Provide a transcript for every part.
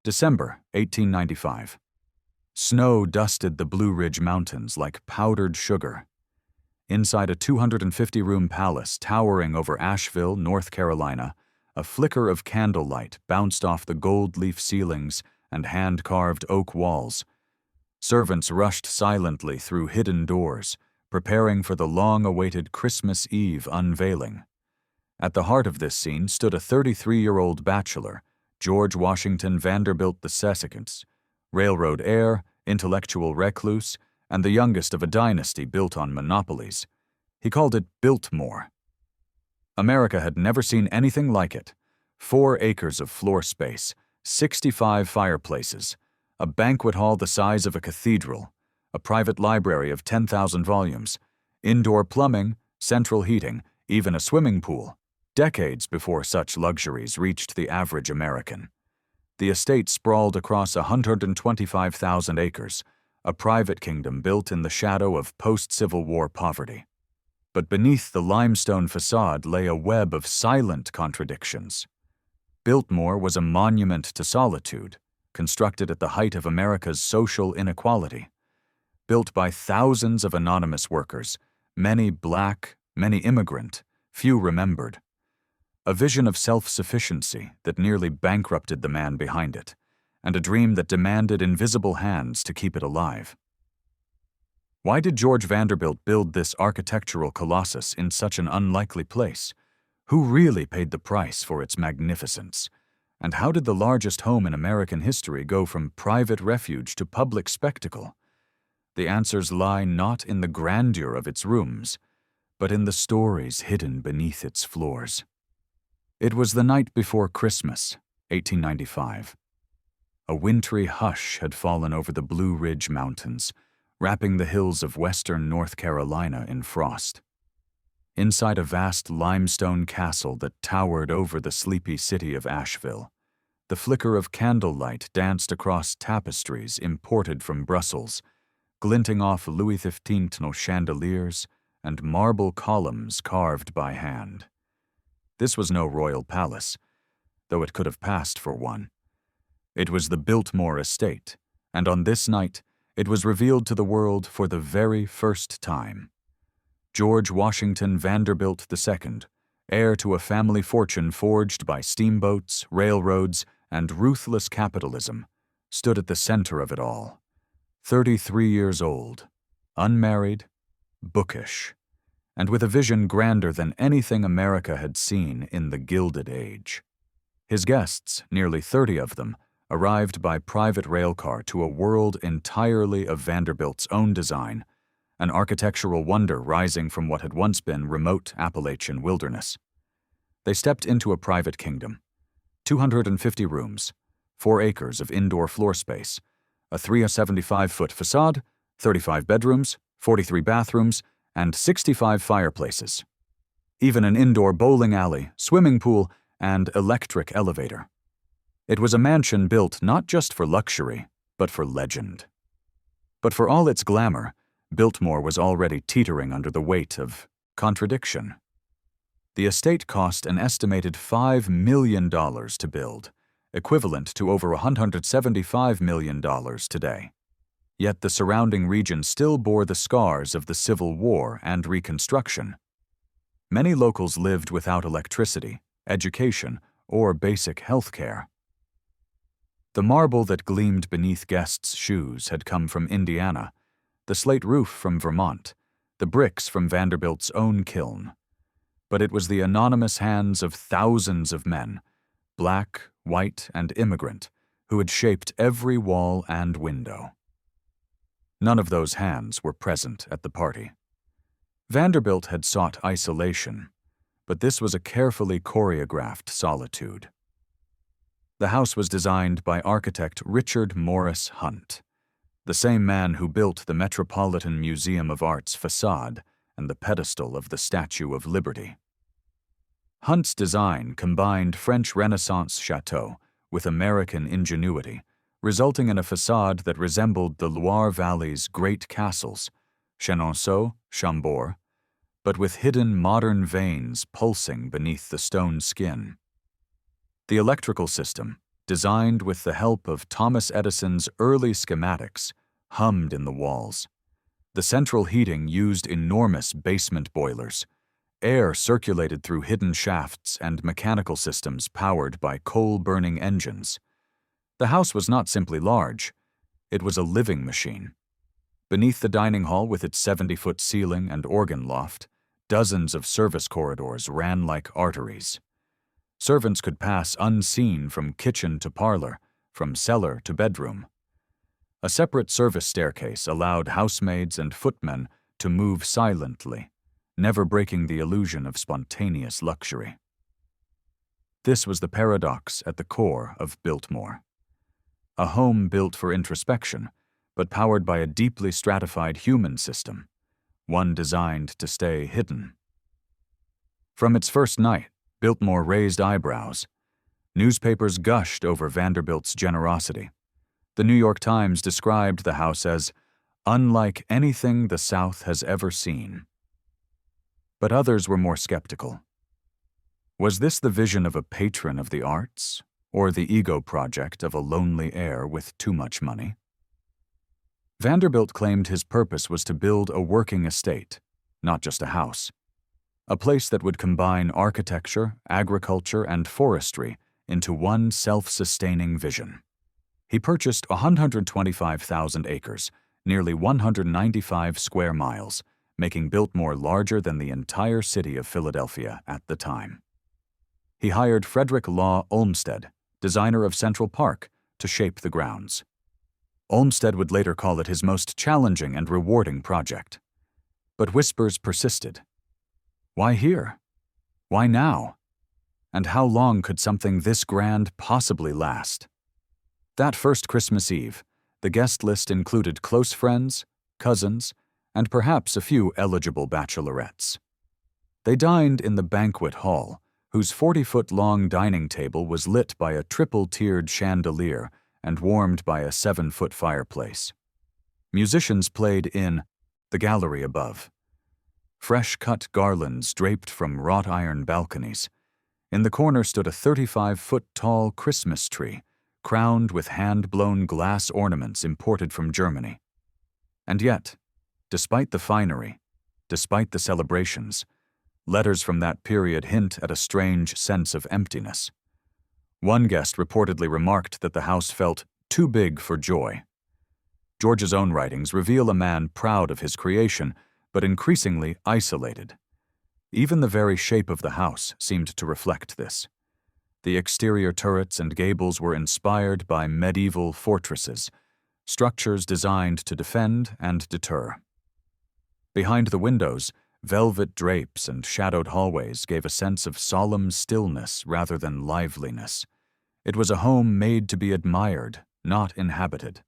December 1895. Snow dusted the Blue Ridge Mountains like powdered sugar. Inside a 250-room palace towering over Asheville, North Carolina, a flicker of candlelight bounced off the gold-leaf ceilings and hand-carved oak walls. Servants rushed silently through hidden doors, preparing for the long-awaited Christmas Eve unveiling. At the heart of this scene stood a 33-year-old bachelor, George Washington Vanderbilt II, railroad heir, intellectual recluse, and the youngest of a dynasty built on monopolies. He called it Biltmore. America had never seen anything like it. 4 acres of floor space, 65 fireplaces, a banquet hall the size of a cathedral, a private library of 10,000 volumes, indoor plumbing, central heating, even a swimming pool, decades before such luxuries reached the average American. The estate sprawled across 125,000 acres, a private kingdom built in the shadow of post-Civil War poverty. But beneath the limestone facade lay a web of silent contradictions. Biltmore was a monument to solitude, constructed at the height of America's social inequality. Built by thousands of anonymous workers, many black, many immigrant, few remembered. A vision of self-sufficiency that nearly bankrupted the man behind it, and a dream that demanded invisible hands to keep it alive. Why did George Vanderbilt build this architectural colossus in such an unlikely place? Who really paid the price for its magnificence? And how did the largest home in American history go from private refuge to public spectacle? The answers lie not in the grandeur of its rooms, but in the stories hidden beneath its floors. It was the night before Christmas, 1895. A wintry hush had fallen over the Blue Ridge Mountains, wrapping the hills of western North Carolina in frost. Inside a vast limestone castle that towered over the sleepy city of Asheville, the flicker of candlelight danced across tapestries imported from Brussels, glinting off Louis XV chandeliers and marble columns carved by hand. This was no royal palace, though it could have passed for one. It was the Biltmore Estate, and on this night it was revealed to the world for the very first time. George Washington Vanderbilt II, heir to a family fortune forged by steamboats, railroads, and ruthless capitalism, stood at the center of it all. 33 years old, unmarried, bookish, and with a vision grander than anything America had seen in the Gilded Age. His guests, nearly 30 of them, arrived by private railcar to a world entirely of Vanderbilt's own design, an architectural wonder rising from what had once been remote Appalachian wilderness. They stepped into a private kingdom. 250 rooms, 4 acres of indoor floor space, a 375-foot facade, 35 bedrooms, 43 bathrooms, and 65 fireplaces. Even an indoor bowling alley, swimming pool, and electric elevator. It was a mansion built not just for luxury, but for legend. But for all its glamour, Biltmore was already teetering under the weight of contradiction. The estate cost an estimated $5 million to build, equivalent to over $175 million today. Yet the surrounding region still bore the scars of the Civil War and Reconstruction. Many locals lived without electricity, education, or basic health care. The marble that gleamed beneath guests' shoes had come from Indiana, the slate roof from Vermont, the bricks from Vanderbilt's own kiln. But it was the anonymous hands of thousands of men, black, white, and immigrant, who had shaped every wall and window. None of those hands were present at the party. Vanderbilt had sought isolation, but this was a carefully choreographed solitude. The house was designed by architect Richard Morris Hunt, the same man who built the Metropolitan Museum of Art's facade and the pedestal of the Statue of Liberty. Hunt's design combined French Renaissance chateau with American ingenuity, resulting in a facade that resembled the Loire Valley's great castles, Chenonceau, Chambord, but with hidden modern veins pulsing beneath the stone skin. The electrical system, designed with the help of Thomas Edison's early schematics, hummed in the walls. The central heating used enormous basement boilers. Air circulated through hidden shafts and mechanical systems powered by coal-burning engines. The house was not simply large, it was a living machine. Beneath the dining hall with its 70-foot ceiling and organ loft, dozens of service corridors ran like arteries. Servants could pass unseen from kitchen to parlor, from cellar to bedroom. A separate service staircase allowed housemaids and footmen to move silently, never breaking the illusion of spontaneous luxury. This was the paradox at the core of Biltmore. A home built for introspection, but powered by a deeply stratified human system, one designed to stay hidden. From its first night, Biltmore raised eyebrows. Newspapers gushed over Vanderbilt's generosity. The New York Times described the house as unlike anything the South has ever seen. But others were more skeptical. Was this the vision of a patron of the arts, or the ego project of a lonely heir with too much money? Vanderbilt claimed his purpose was to build a working estate, not just a house. A place that would combine architecture, agriculture, and forestry into one self-sustaining vision. He purchased 125,000 acres, nearly 195 square miles, making Biltmore larger than the entire city of Philadelphia at the time. He hired Frederick Law Olmsted, designer of Central Park, to shape the grounds. Olmsted would later call it his most challenging and rewarding project. But whispers persisted. Why here? Why now? And how long could something this grand possibly last? That first Christmas Eve, the guest list included close friends, cousins, and perhaps a few eligible bachelorettes. They dined in the banquet hall, whose 40-foot-long dining table was lit by a triple-tiered chandelier and warmed by a 7-foot fireplace. Musicians played in the gallery above. Fresh-cut garlands draped from wrought-iron balconies. In the corner stood a 35-foot-tall Christmas tree, crowned with hand-blown glass ornaments imported from Germany. And yet, despite the finery, despite the celebrations, letters from that period hint at a strange sense of emptiness. One guest reportedly remarked that the house felt too big for joy. George's own writings reveal a man proud of his creation, but increasingly isolated. Even the very shape of the house seemed to reflect this. The exterior turrets and gables were inspired by medieval fortresses, structures designed to defend and deter. Behind the windows, velvet drapes and shadowed hallways gave a sense of solemn stillness rather than liveliness. It was a home made to be admired, not inhabited.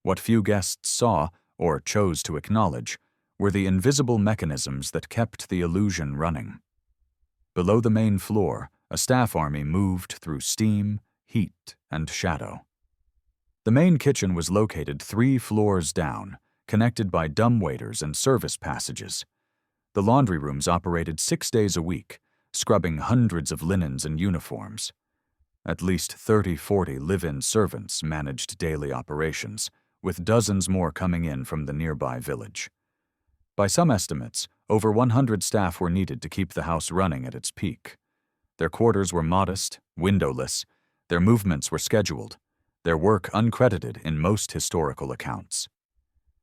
What few guests saw, or chose to acknowledge, were the invisible mechanisms that kept the illusion running. Below the main floor, a staff army moved through steam, heat, and shadow. The main kitchen was located 3 floors down, connected by dumbwaiters and service passages. The laundry rooms operated 6 days a week, scrubbing hundreds of linens and uniforms. At least 30-40 live-in servants managed daily operations, with dozens more coming in from the nearby village. By some estimates, over 100 staff were needed to keep the house running at its peak. Their quarters were modest, windowless, their movements were scheduled, their work uncredited in most historical accounts.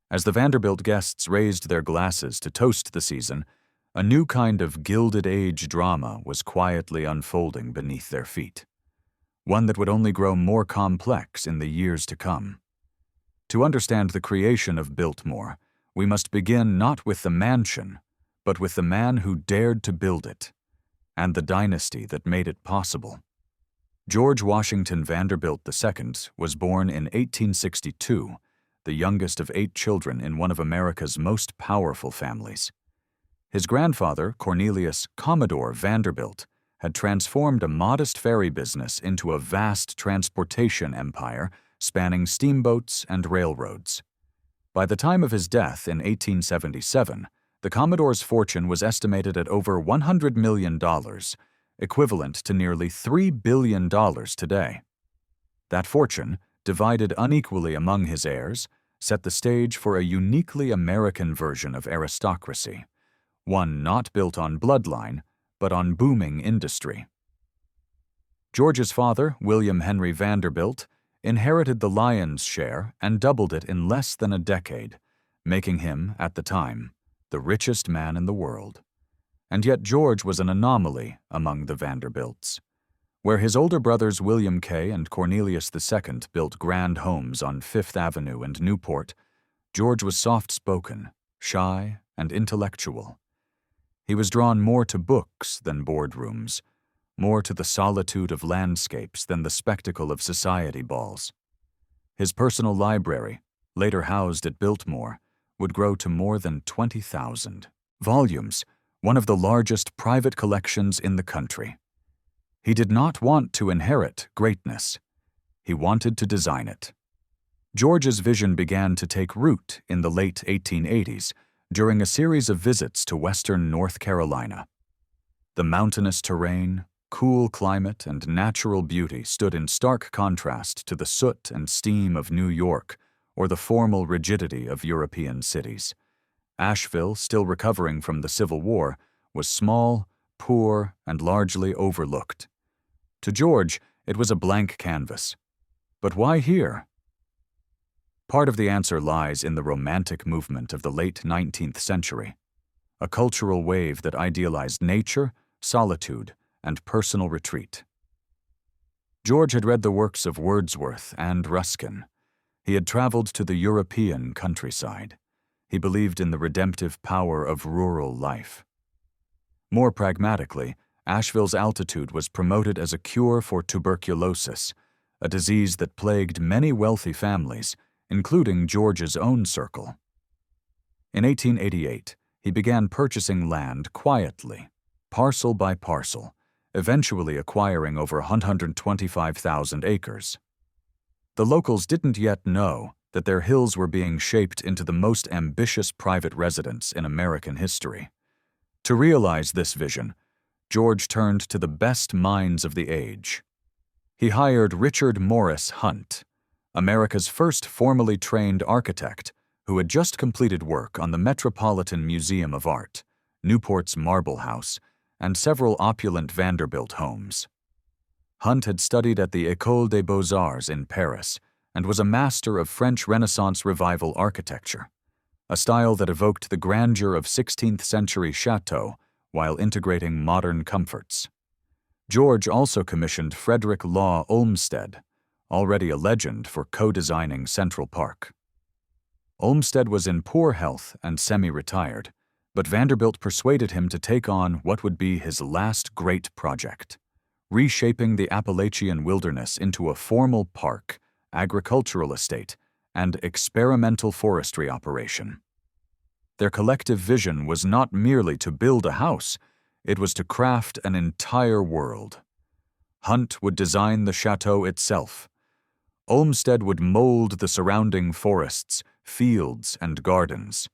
As the Vanderbilt guests raised their glasses to toast the season, a new kind of Gilded Age drama was quietly unfolding beneath their feet, one that would only grow more complex in the years to come. To understand the creation of Biltmore, we must begin not with the mansion, but with the man who dared to build it, and the dynasty that made it possible. George Washington Vanderbilt II was born in 1862, the youngest of 8 children in one of America's most powerful families. His grandfather, Cornelius Commodore Vanderbilt, had transformed a modest ferry business into a vast transportation empire spanning steamboats and railroads. By the time of his death in 1877, the Commodore's fortune was estimated at over $100 million, equivalent to nearly $3 billion today. That fortune, divided unequally among his heirs, set the stage for a uniquely American version of aristocracy, one not built on bloodline, but on booming industry. George's father, William Henry Vanderbilt, inherited the lion's share and doubled it in less than a decade, making him, at the time, the richest man in the world. And yet George was an anomaly among the Vanderbilts. Where his older brothers William K. and Cornelius II built grand homes on Fifth Avenue and Newport, George was soft-spoken, shy, and intellectual. He was drawn more to books than boardrooms, more to the solitude of landscapes than the spectacle of society balls. His personal library, later housed at Biltmore, would grow to more than 20,000 volumes, one of the largest private collections in the country. He did not want to inherit greatness. He wanted to design it. George's vision began to take root in the late 1880s during a series of visits to western North Carolina. The mountainous terrain, cool climate, and natural beauty stood in stark contrast to the soot and steam of New York or the formal rigidity of European cities. Asheville, still recovering from the Civil War, was small, poor, and largely overlooked. To George, it was a blank canvas. But why here? Part of the answer lies in the Romantic movement of the late 19th century, a cultural wave that idealized nature, solitude, and personal retreat. George had read the works of Wordsworth and Ruskin. He had traveled to the European countryside. He believed in the redemptive power of rural life. More pragmatically, Asheville's altitude was promoted as a cure for tuberculosis, a disease that plagued many wealthy families, including George's own circle. In 1888, he began purchasing land quietly, parcel by parcel, eventually acquiring over 125,000 acres. The locals didn't yet know that their hills were being shaped into the most ambitious private residence in American history. To realize this vision, George turned to the best minds of the age. He hired Richard Morris Hunt, America's first formally trained architect, who had just completed work on the Metropolitan Museum of Art, Newport's Marble House, and several opulent Vanderbilt homes. Hunt had studied at the École des Beaux-Arts in Paris and was a master of French Renaissance Revival architecture, a style that evoked the grandeur of 16th-century chateaux while integrating modern comforts. George also commissioned Frederick Law Olmsted, already a legend for co-designing Central Park. Olmsted was in poor health and semi-retired, but Vanderbilt persuaded him to take on what would be his last great project, reshaping the Appalachian wilderness into a formal park, agricultural estate, and experimental forestry operation. Their collective vision was not merely to build a house, it was to craft an entire world. Hunt would design the chateau itself. Olmsted would mold the surrounding forests, fields, and gardens.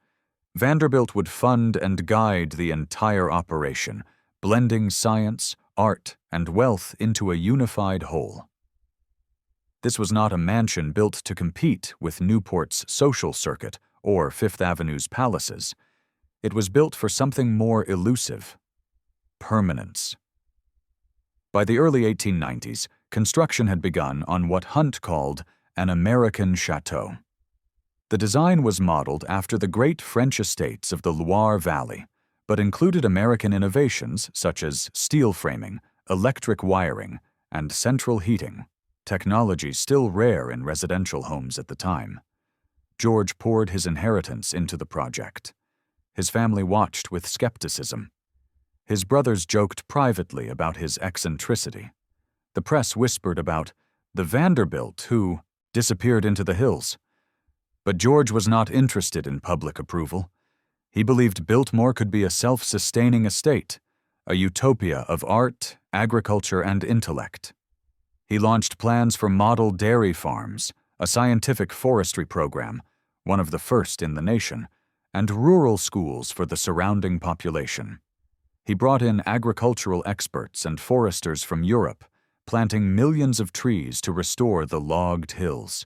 Vanderbilt would fund and guide the entire operation, blending science, art, and wealth into a unified whole. This was not a mansion built to compete with Newport's social circuit or Fifth Avenue's palaces. It was built for something more elusive: permanence. By the early 1890s, construction had begun on what Hunt called an American chateau. The design was modeled after the great French estates of the Loire Valley, but included American innovations such as steel framing, electric wiring, and central heating, technology still rare in residential homes at the time. George poured his inheritance into the project. His family watched with skepticism. His brothers joked privately about his eccentricity. The press whispered about the Vanderbilt who disappeared into the hills. But George was not interested in public approval. He believed Biltmore could be a self-sustaining estate, a utopia of art, agriculture, and intellect. He launched plans for model dairy farms, a scientific forestry program, one of the first in the nation, and rural schools for the surrounding population. He brought in agricultural experts and foresters from Europe, planting millions of trees to restore the logged hills.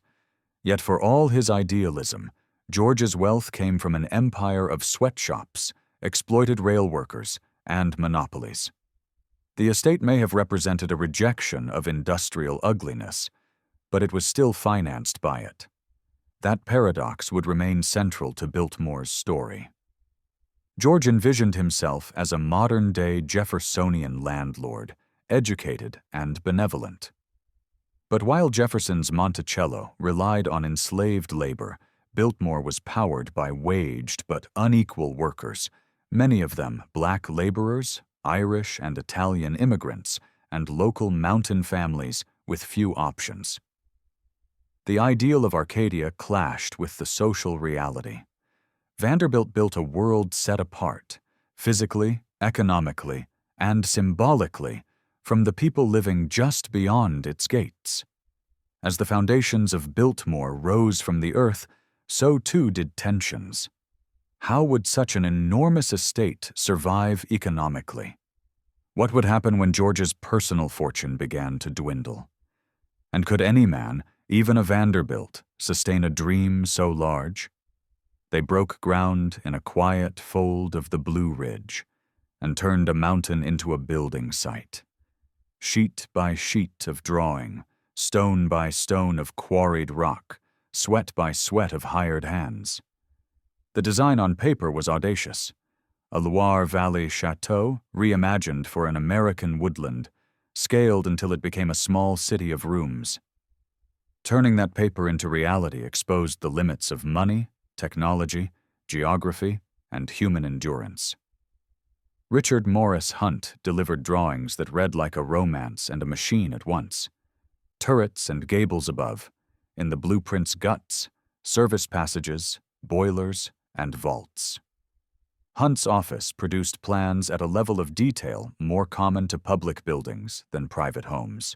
Yet for all his idealism, George's wealth came from an empire of sweatshops, exploited rail workers, and monopolies. The estate may have represented a rejection of industrial ugliness, but it was still financed by it. That paradox would remain central to Biltmore's story. George envisioned himself as a modern-day Jeffersonian landlord, educated and benevolent. But while Jefferson's Monticello relied on enslaved labor, Biltmore was powered by waged but unequal workers, many of them black laborers, Irish and Italian immigrants, and local mountain families with few options. The ideal of Arcadia clashed with the social reality. Vanderbilt built a world set apart, physically, economically, and symbolically, from the people living just beyond its gates. As the foundations of Biltmore rose from the earth, so too did tensions. How would such an enormous estate survive economically? What would happen when George's personal fortune began to dwindle? And could any man, even a Vanderbilt, sustain a dream so large? They broke ground in a quiet fold of the Blue Ridge and turned a mountain into a building site. Sheet by sheet of drawing, stone by stone of quarried rock, sweat by sweat of hired hands. The design on paper was audacious. A Loire Valley chateau reimagined for an American woodland, scaled until it became a small city of rooms. Turning that paper into reality exposed the limits of money, technology, geography, and human endurance. Richard Morris Hunt delivered drawings that read like a romance and a machine at once. Turrets and gables above, in the blueprint's guts, service passages, boilers, and vaults. Hunt's office produced plans at a level of detail more common to public buildings than private homes.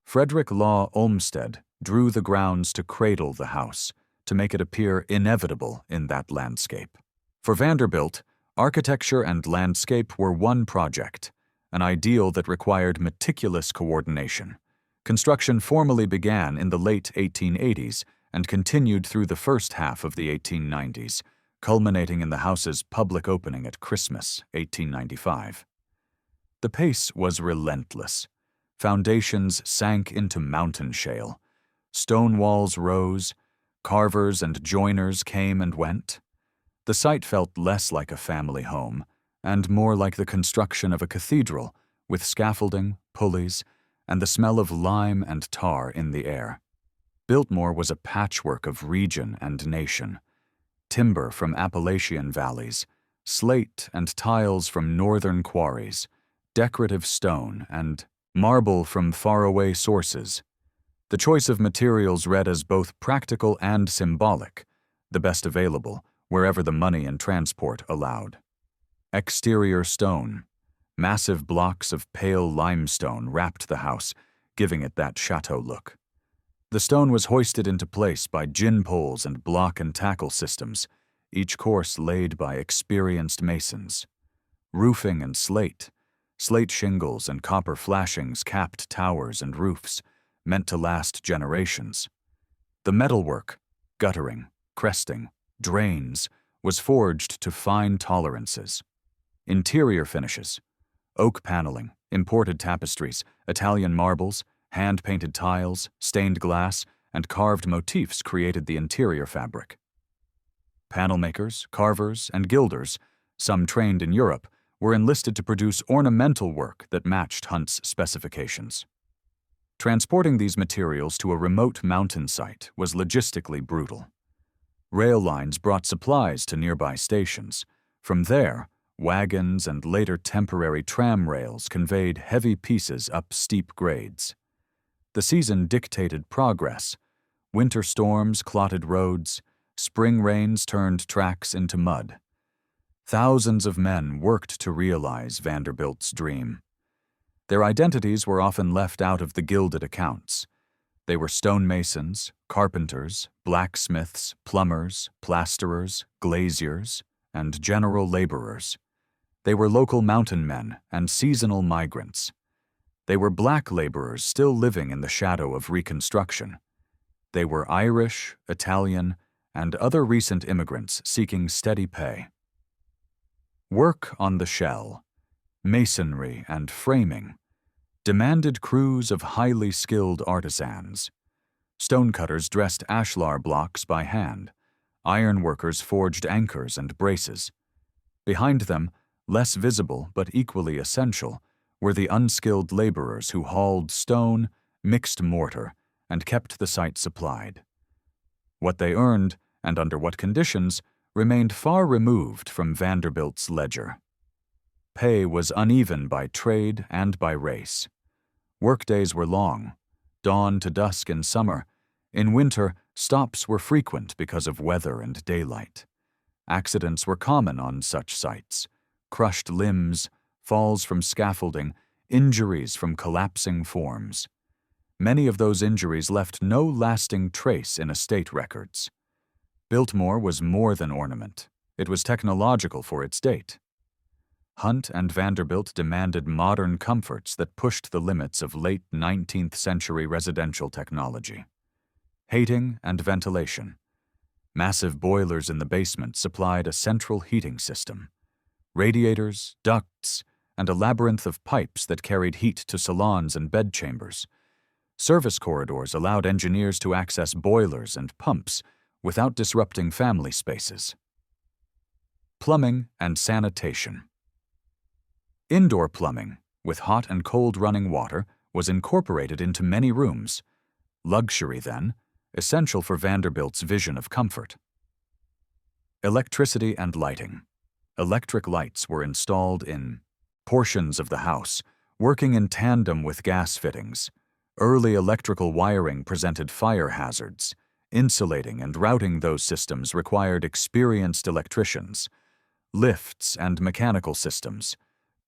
Frederick Law Olmsted drew the grounds to cradle the house, to make it appear inevitable in that landscape. For Vanderbilt, architecture and landscape were one project, an ideal that required meticulous coordination. Construction formally began in the late 1880s and continued through the first half of the 1890s, culminating in the house's public opening at Christmas, 1895. The pace was relentless. Foundations sank into mountain shale. Stone walls rose. Carvers and joiners came and went. The site felt less like a family home and more like the construction of a cathedral, with scaffolding, pulleys, and the smell of lime and tar in the air. Biltmore was a patchwork of region and nation. Timber from Appalachian valleys, slate and tiles from northern quarries, decorative stone and marble from faraway sources. The choice of materials read as both practical and symbolic, the best available, wherever the money and transport allowed. Exterior stone. Massive blocks of pale limestone wrapped the house, giving it that chateau look. The stone was hoisted into place by gin poles and block and tackle systems, each course laid by experienced masons. Roofing and slate shingles and copper flashings capped towers and roofs, meant to last generations. The metalwork, guttering, cresting, drains, was forged to fine tolerances. Interior finishes, oak paneling, imported tapestries, Italian marbles, hand-painted tiles, stained glass, and carved motifs created the interior fabric. Panel makers, carvers, and gilders, some trained in Europe, were enlisted to produce ornamental work that matched Hunt's specifications. Transporting these materials to a remote mountain site was logistically brutal. Rail lines brought supplies to nearby stations. From there, wagons and later temporary tram rails conveyed heavy pieces up steep grades. The season dictated progress. Winter storms clotted roads. Spring rains turned tracks into mud. Thousands of men worked to realize Vanderbilt's dream. Their identities were often left out of the gilded accounts. They were stonemasons, carpenters, blacksmiths, plumbers, plasterers, glaziers, and general laborers. They were local mountain men and seasonal migrants. They were black laborers still living in the shadow of Reconstruction. They were Irish, Italian, and other recent immigrants seeking steady pay. Work on the shell, masonry, and framing demanded crews of highly skilled artisans. Stonecutters dressed ashlar blocks by hand. Ironworkers forged anchors and braces. Behind them, less visible but equally essential, were the unskilled laborers who hauled stone, mixed mortar, and kept the site supplied. What they earned, and under what conditions, remained far removed from Vanderbilt's ledger. Pay was uneven by trade and by race. Workdays were long, dawn to dusk in summer. In winter, stops were frequent because of weather and daylight. Accidents were common on such sites: crushed limbs, falls from scaffolding, injuries from collapsing forms. Many of those injuries left no lasting trace in estate records. Biltmore was more than ornament. It was technological for its date. Hunt and Vanderbilt demanded modern comforts that pushed the limits of late 19th century residential technology. Heating and ventilation. Massive boilers in the basement supplied a central heating system. Radiators, ducts, and a labyrinth of pipes that carried heat to salons and bedchambers. Service corridors allowed engineers to access boilers and pumps without disrupting family spaces. Plumbing and sanitation. Indoor plumbing, with hot and cold running water, was incorporated into many rooms. Luxury, then, essential for Vanderbilt's vision of comfort. Electricity and lighting. Electric lights were installed in portions of the house, working in tandem with gas fittings. Early electrical wiring presented fire hazards. Insulating and routing those systems required experienced electricians. Lifts and mechanical systems.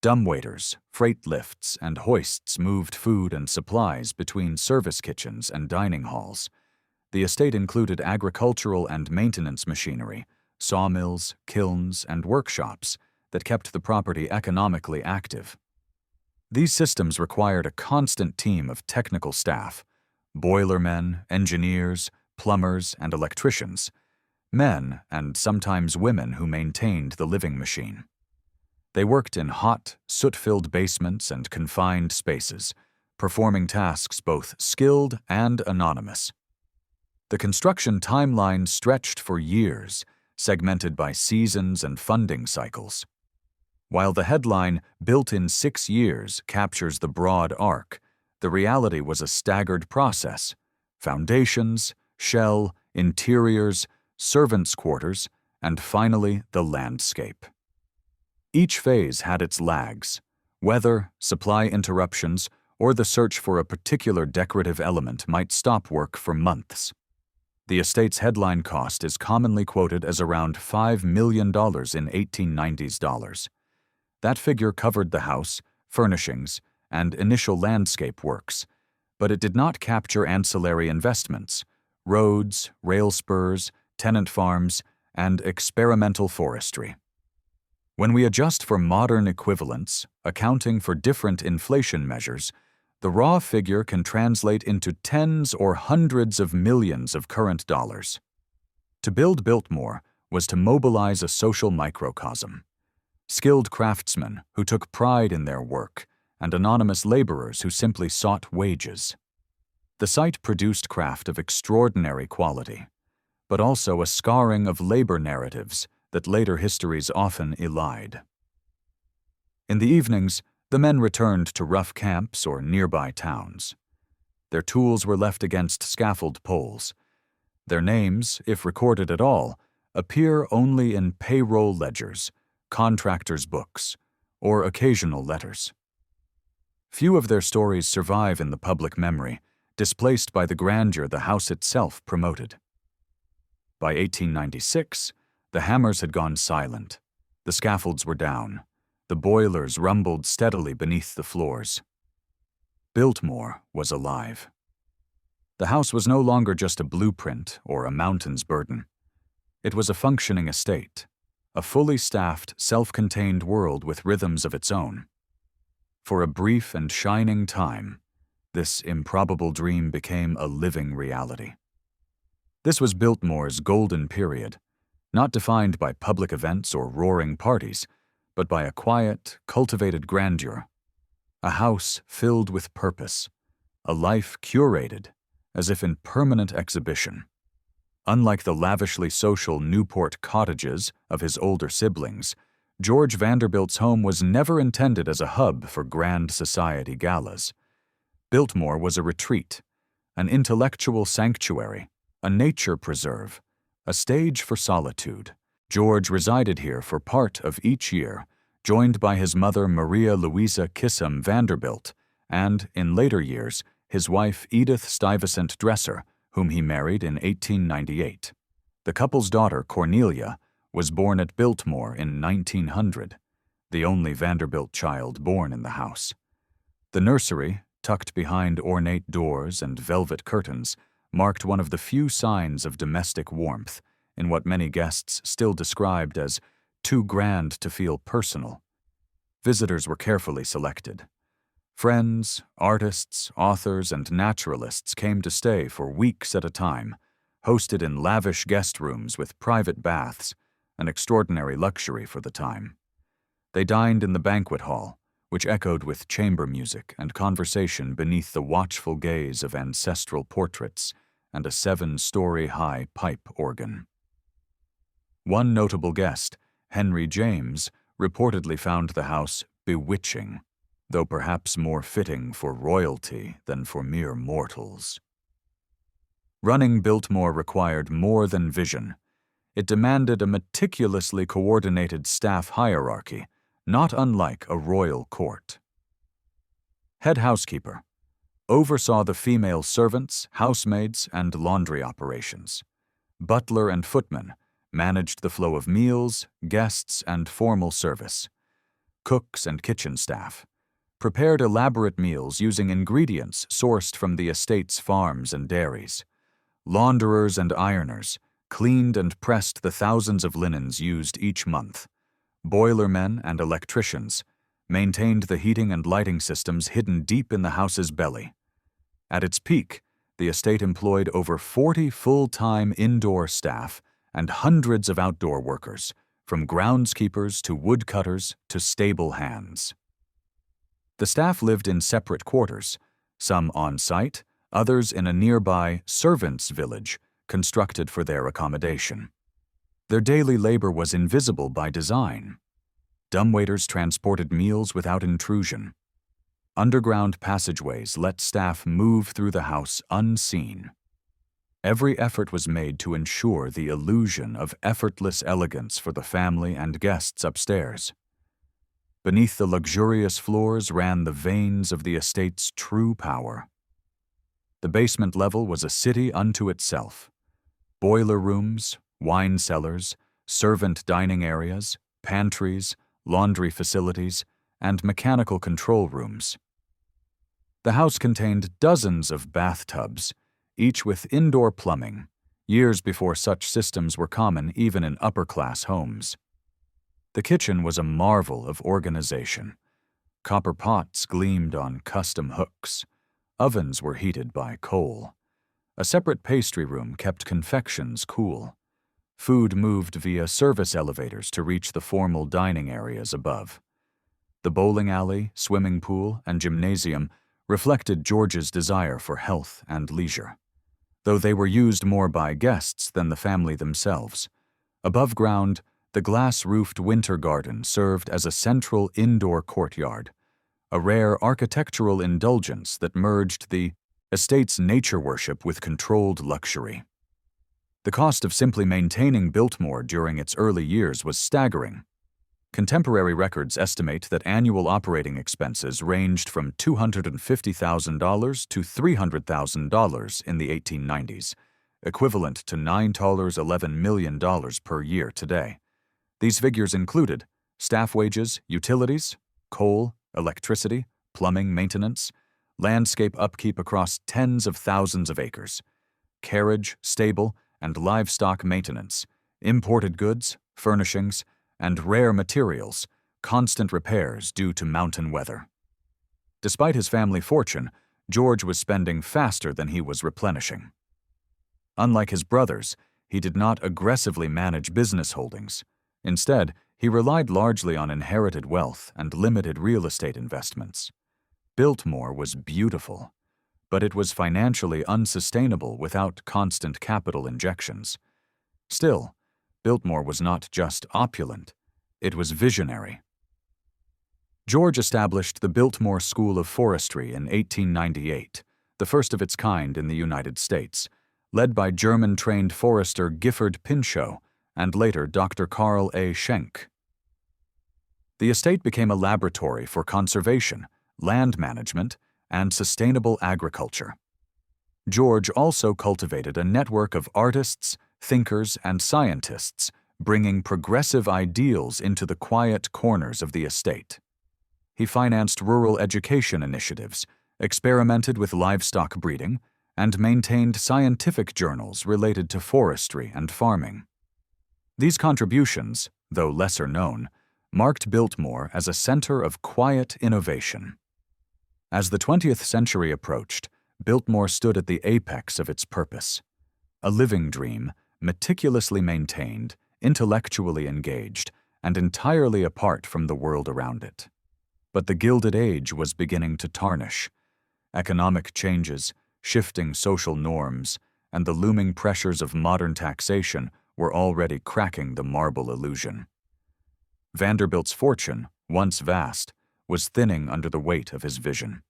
Dumbwaiters, freight lifts, and hoists moved food and supplies between service kitchens and dining halls. The estate included agricultural and maintenance machinery, sawmills, kilns, and workshops that kept the property economically active. These systems required a constant team of technical staff: boilermen, engineers, plumbers, and electricians, men and sometimes women who maintained the living machine. They worked in hot, soot-filled basements and confined spaces, performing tasks both skilled and anonymous. The construction timeline stretched for years, segmented by seasons and funding cycles. While the headline, "Built in 6 years," captures the broad arc, the reality was a staggered process: foundations, shell, interiors, servants' quarters, and finally the landscape. Each phase had its lags: weather, supply interruptions, or the search for a particular decorative element might stop work for months. The estate's headline cost is commonly quoted as around $5 million in 1890s dollars. That figure covered the house, furnishings, and initial landscape works, but it did not capture ancillary investments: roads, rail spurs, tenant farms, and experimental forestry. When we adjust for modern equivalents, accounting for different inflation measures, the raw figure can translate into tens or hundreds of millions of current dollars. To build Biltmore was to mobilize a social microcosm: skilled craftsmen who took pride in their work, and anonymous laborers who simply sought wages. The site produced craft of extraordinary quality, but also a scarring of labor narratives that later histories often elide. In the evenings, the men returned to rough camps or nearby towns. Their tools were left against scaffold poles. Their names, if recorded at all, appear only in payroll ledgers, contractors' books, or occasional letters. Few of their stories survive in the public memory, displaced by the grandeur the house itself promoted. By 1896, the hammers had gone silent. The scaffolds were down. The boilers rumbled steadily beneath the floors. Biltmore was alive. The house was no longer just a blueprint or a mountain's burden. It was a functioning estate, a fully staffed, self-contained world with rhythms of its own. For a brief and shining time, this improbable dream became a living reality. This was Biltmore's golden period, not defined by public events or roaring parties, but by a quiet, cultivated grandeur, a house filled with purpose, a life curated as if in permanent exhibition. Unlike the lavishly social Newport cottages of his older siblings, George Vanderbilt's home was never intended as a hub for grand society galas. Biltmore was a retreat, an intellectual sanctuary, a nature preserve, a stage for solitude. George resided here for part of each year, joined by his mother Maria Louisa Kissam Vanderbilt and, in later years, his wife Edith Stuyvesant Dresser, whom he married in 1898. The couple's daughter, Cornelia, was born at Biltmore in 1900, the only Vanderbilt child born in the house. The nursery, tucked behind ornate doors and velvet curtains, marked one of the few signs of domestic warmth in what many guests still described as too grand to feel personal. Visitors were carefully selected. Friends, artists, authors, and naturalists came to stay for weeks at a time, hosted in lavish guest rooms with private baths, an extraordinary luxury for the time. They dined in the banquet hall, which echoed with chamber music and conversation beneath the watchful gaze of ancestral portraits and a 7-story-high pipe organ. One notable guest, Henry James, reportedly found the house bewitching, though perhaps more fitting for royalty than for mere mortals. Running Biltmore required more than vision. It demanded a meticulously coordinated staff hierarchy, not unlike a royal court. Head housekeeper oversaw the female servants, housemaids, and laundry operations. Butler and footman managed the flow of meals, guests, and formal service. Cooks and kitchen staff prepared elaborate meals using ingredients sourced from the estate's farms and dairies. Launderers and ironers cleaned and pressed the thousands of linens used each month. Boilermen and electricians maintained the heating and lighting systems hidden deep in the house's belly. At its peak, the estate employed over 40 full-time indoor staff and hundreds of outdoor workers, from groundskeepers to woodcutters to stable hands. The staff lived in separate quarters, some on-site, others in a nearby servants' village constructed for their accommodation. Their daily labor was invisible by design. Dumbwaiters transported meals without intrusion. Underground passageways let staff move through the house unseen. Every effort was made to ensure the illusion of effortless elegance for the family and guests upstairs. Beneath the luxurious floors ran the veins of the estate's true power. The basement level was a city unto itself. Boiler rooms, wine cellars, servant dining areas, pantries, laundry facilities, and mechanical control rooms. The house contained dozens of bathtubs, each with indoor plumbing, years before such systems were common even in upper-class homes. The kitchen was a marvel of organization. Copper pots gleamed on custom hooks. Ovens were heated by coal. A separate pastry room kept confections cool. Food moved via service elevators to reach the formal dining areas above. The bowling alley, swimming pool, and gymnasium reflected George's desire for health and leisure, though they were used more by guests than the family themselves. Above ground, the glass-roofed winter garden served as a central indoor courtyard, a rare architectural indulgence that merged the estate's nature worship with controlled luxury. The cost of simply maintaining Biltmore during its early years was staggering. Contemporary records estimate that annual operating expenses ranged from $250,000 to $300,000 in the 1890s, equivalent to $11 million per year today. These figures included staff wages, utilities, coal, electricity, plumbing maintenance, landscape upkeep across tens of thousands of acres, carriage, stable, and livestock maintenance, imported goods, furnishings, and rare materials, constant repairs due to mountain weather. Despite his family fortune, George was spending faster than he was replenishing. Unlike his brothers, he did not aggressively manage business holdings. Instead, he relied largely on inherited wealth and limited real estate investments. Biltmore was beautiful, but it was financially unsustainable without constant capital injections. Still, Biltmore was not just opulent, it was visionary. George established the Biltmore School of Forestry in 1898, the first of its kind in the United States, led by German-trained forester Gifford Pinchot and later Dr. Carl A. Schenk. The estate became a laboratory for conservation, land management, and sustainable agriculture. George also cultivated a network of artists, thinkers, and scientists, bringing progressive ideals into the quiet corners of the estate. He financed rural education initiatives, experimented with livestock breeding, and maintained scientific journals related to forestry and farming. These contributions, though lesser known, marked Biltmore as a center of quiet innovation. As the 20th century approached, Biltmore stood at the apex of its purpose. A living dream, meticulously maintained, intellectually engaged, and entirely apart from the world around it. But the Gilded Age was beginning to tarnish. Economic changes, shifting social norms, and the looming pressures of modern taxation were already cracking the marble illusion. Vanderbilt's fortune, once vast, was thinning under the weight of his vision.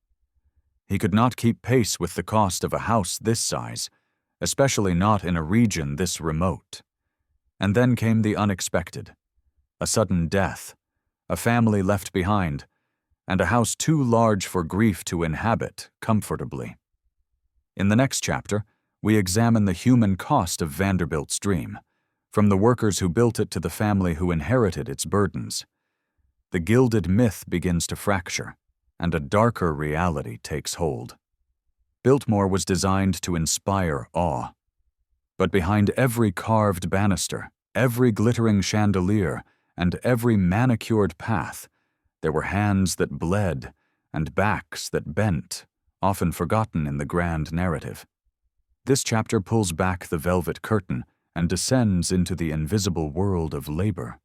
He could not keep pace with the cost of a house this size, especially not in a region this remote. And then came the unexpected: a sudden death, a family left behind, and a house too large for grief to inhabit comfortably. In the next chapter, we examine the human cost of Vanderbilt's dream, from the workers who built it to the family who inherited its burdens. The gilded myth begins to fracture, and a darker reality takes hold. Biltmore was designed to inspire awe. But behind every carved banister, every glittering chandelier, and every manicured path, there were hands that bled and backs that bent, often forgotten in the grand narrative. This chapter pulls back the velvet curtain and descends into the invisible world of labor.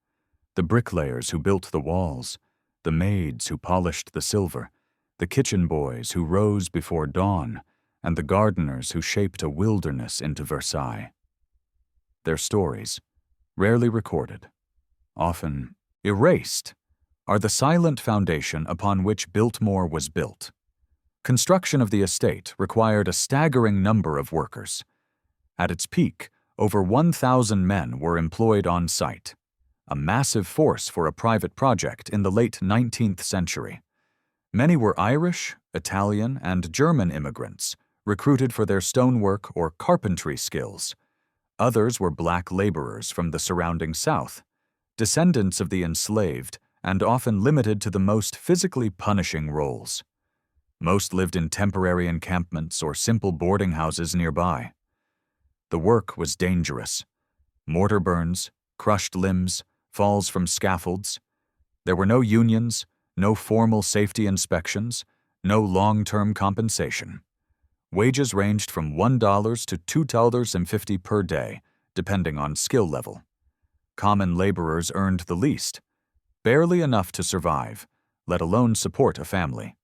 The bricklayers who built the walls, the maids who polished the silver, the kitchen boys who rose before dawn, and the gardeners who shaped a wilderness into Versailles. Their stories, rarely recorded, often erased, are the silent foundation upon which Biltmore was built. Construction of the estate required a staggering number of workers. At its peak, over 1,000 men were employed on site, a massive force for a private project in the late 19th century. Many were Irish, Italian, and German immigrants, recruited for their stonework or carpentry skills. Others were black laborers from the surrounding South, descendants of the enslaved and often limited to the most physically punishing roles. Most lived in temporary encampments or simple boarding houses nearby. The work was dangerous. Mortar burns, crushed limbs, falls from scaffolds. There were no unions, no formal safety inspections, no long-term compensation. Wages ranged from $1 to $2.50 per day, depending on skill level. Common laborers earned the least, barely enough to survive, let alone support a family.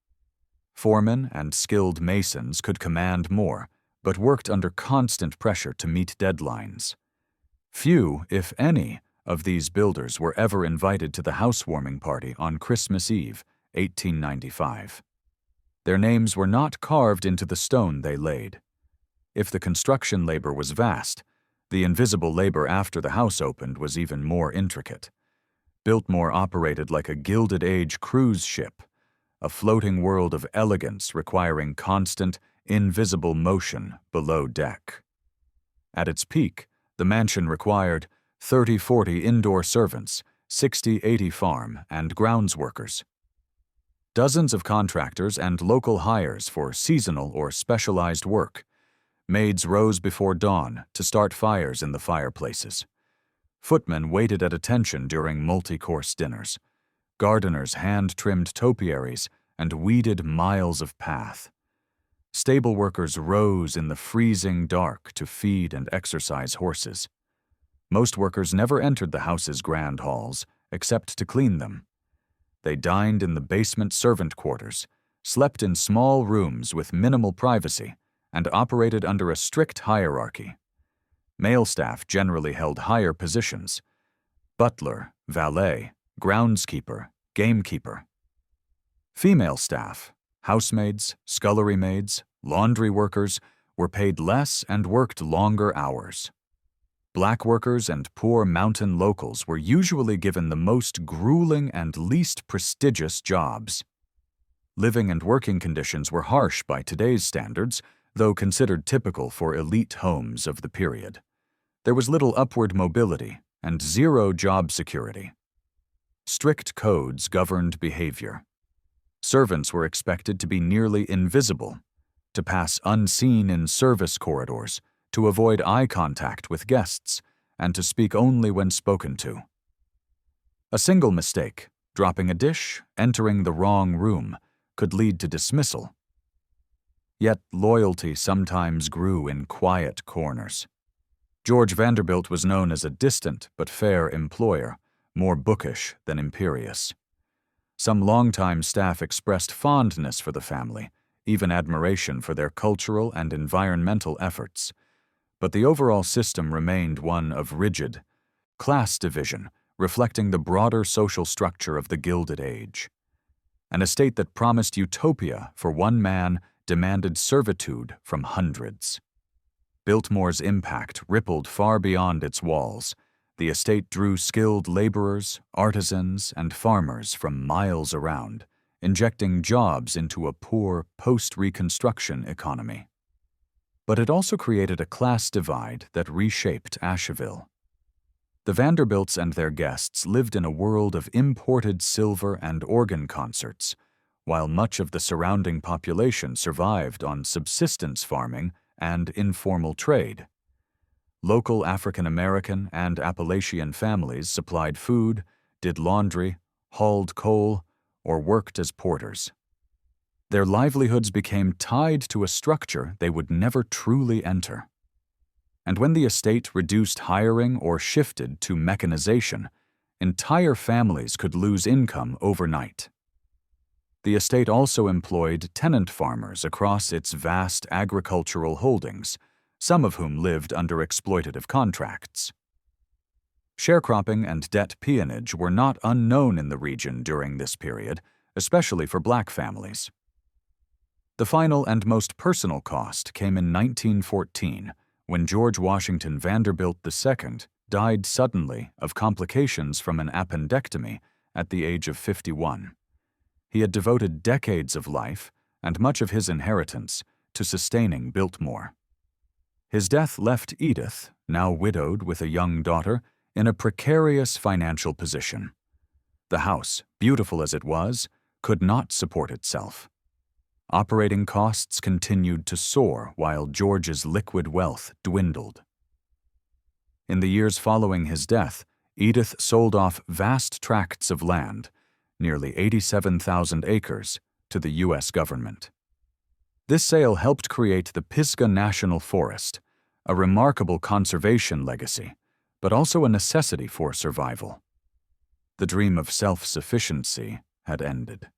Foremen and skilled masons could command more, but worked under constant pressure to meet deadlines. Few, if any, of these builders were ever invited to the housewarming party on Christmas Eve, 1895. Their names were not carved into the stone they laid. If the construction labor was vast, the invisible labor after the house opened was even more intricate. Biltmore operated like a Gilded Age cruise ship, a floating world of elegance requiring constant, invisible motion below deck. At its peak, the mansion required 30-40 indoor servants, 60-80 farm and grounds workers. Dozens of contractors and local hires for seasonal or specialized work. Maids rose before dawn to start fires in the fireplaces. Footmen waited at attention during multi-course dinners. Gardeners hand-trimmed topiaries and weeded miles of path. Stable workers rose in the freezing dark to feed and exercise horses. Most workers never entered the house's grand halls, except to clean them. They dined in the basement servant quarters, slept in small rooms with minimal privacy, and operated under a strict hierarchy. Male staff generally held higher positions: butler, valet, groundskeeper, gamekeeper. Female staff, housemaids, scullery maids, laundry workers, were paid less and worked longer hours. Black workers and poor mountain locals were usually given the most grueling and least prestigious jobs. Living and working conditions were harsh by today's standards, though considered typical for elite homes of the period. There was little upward mobility and zero job security. Strict codes governed behavior. Servants were expected to be nearly invisible, to pass unseen in service corridors, to avoid eye contact with guests, and to speak only when spoken to. A single mistake, dropping a dish, entering the wrong room, could lead to dismissal. Yet loyalty sometimes grew in quiet corners. George Vanderbilt was known as a distant but fair employer, more bookish than imperious. Some longtime staff expressed fondness for the family, even admiration for their cultural and environmental efforts. But the overall system remained one of rigid class division, reflecting the broader social structure of the Gilded Age. An estate that promised utopia for one man demanded servitude from hundreds. Biltmore's impact rippled far beyond its walls. The estate drew skilled laborers, artisans, and farmers from miles around, injecting jobs into a poor post-Reconstruction economy. But it also created a class divide that reshaped Asheville. The Vanderbilts and their guests lived in a world of imported silver and organ concerts, while much of the surrounding population survived on subsistence farming and informal trade. Local African American and Appalachian families supplied food, did laundry, hauled coal, or worked as porters. Their livelihoods became tied to a structure they would never truly enter. And when the estate reduced hiring or shifted to mechanization, entire families could lose income overnight. The estate also employed tenant farmers across its vast agricultural holdings, some of whom lived under exploitative contracts. Sharecropping and debt peonage were not unknown in the region during this period, especially for black families. The final and most personal cost came in 1914, when George Washington Vanderbilt II died suddenly of complications from an appendectomy at the age of 51. He had devoted decades of life, and much of his inheritance, to sustaining Biltmore. His death left Edith, now widowed with a young daughter, in a precarious financial position. The house, beautiful as it was, could not support itself. Operating costs continued to soar while George's liquid wealth dwindled. In the years following his death, Edith sold off vast tracts of land, nearly 87,000 acres, to the U.S. government. This sale helped create the Pisgah National Forest, a remarkable conservation legacy, but also a necessity for survival. The dream of self-sufficiency had ended.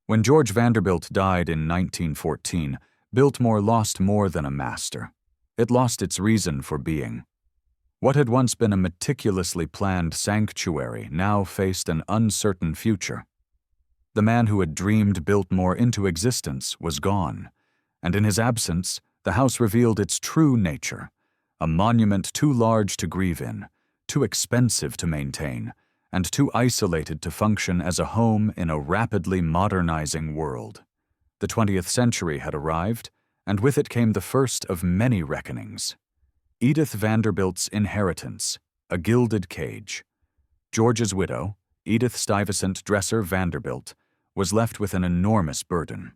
When George Vanderbilt died in 1914, Biltmore lost more than a master. It lost its reason for being. What had once been a meticulously planned sanctuary now faced an uncertain future. The man who had dreamed Biltmore into existence was gone, and in his absence, the house revealed its true nature, a monument too large to grieve in, too expensive to maintain, and too isolated to function as a home in a rapidly modernizing world. The 20th century had arrived, and with it came the first of many reckonings. Edith Vanderbilt's inheritance, a gilded cage. George's widow, Edith Stuyvesant Dresser Vanderbilt, was left with an enormous burden.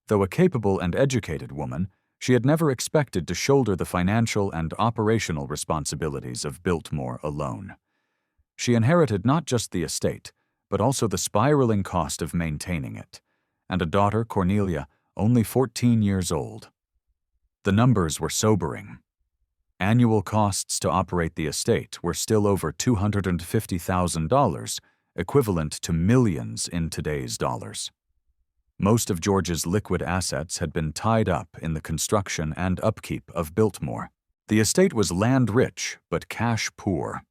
Though a capable and educated woman, she had never expected to shoulder the financial and operational responsibilities of Biltmore alone. She inherited not just the estate, but also the spiraling cost of maintaining it, and a daughter, Cornelia, only 14 years old. The numbers were sobering. Annual costs to operate the estate were still over $250,000, equivalent to millions in today's dollars. Most of George's liquid assets had been tied up in the construction and upkeep of Biltmore. The estate was land-rich but cash-poor.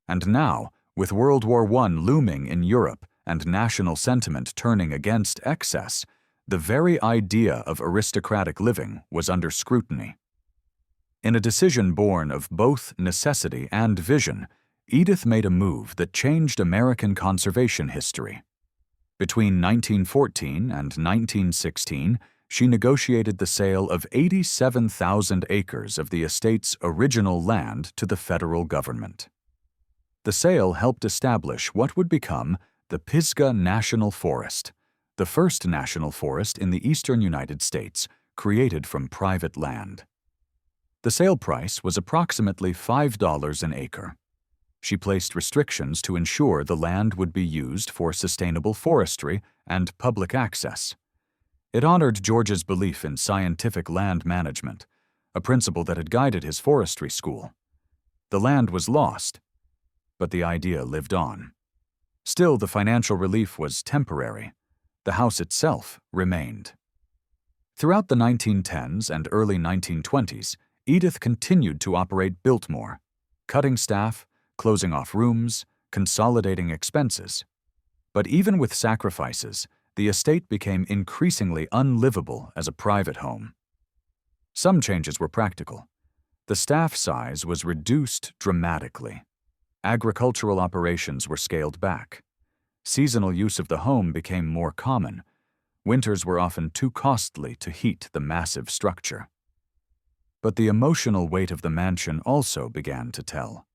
And now, with World War I looming in Europe and national sentiment turning against excess, the very idea of aristocratic living was under scrutiny. In a decision born of both necessity and vision, Edith made a move that changed American conservation history. Between 1914 and 1916, she negotiated the sale of 87,000 acres of the estate's original land to the federal government. The sale helped establish what would become the Pisgah National Forest, the first national forest in the eastern United States, created from private land. The sale price was approximately $5 an acre. She placed restrictions to ensure the land would be used for sustainable forestry and public access. It honored George's belief in scientific land management, a principle that had guided his forestry school. The land was lost, but the idea lived on. Still, the financial relief was temporary. The house itself remained. Throughout the 1910s and early 1920s, Edith continued to operate Biltmore, cutting staff, closing off rooms, consolidating expenses. But even with sacrifices, the estate became increasingly unlivable as a private home. Some changes were practical. The staff size was reduced dramatically. Agricultural operations were scaled back. Seasonal use of the home became more common. Winters were often too costly to heat the massive structure. But the emotional weight of the mansion also began to tell.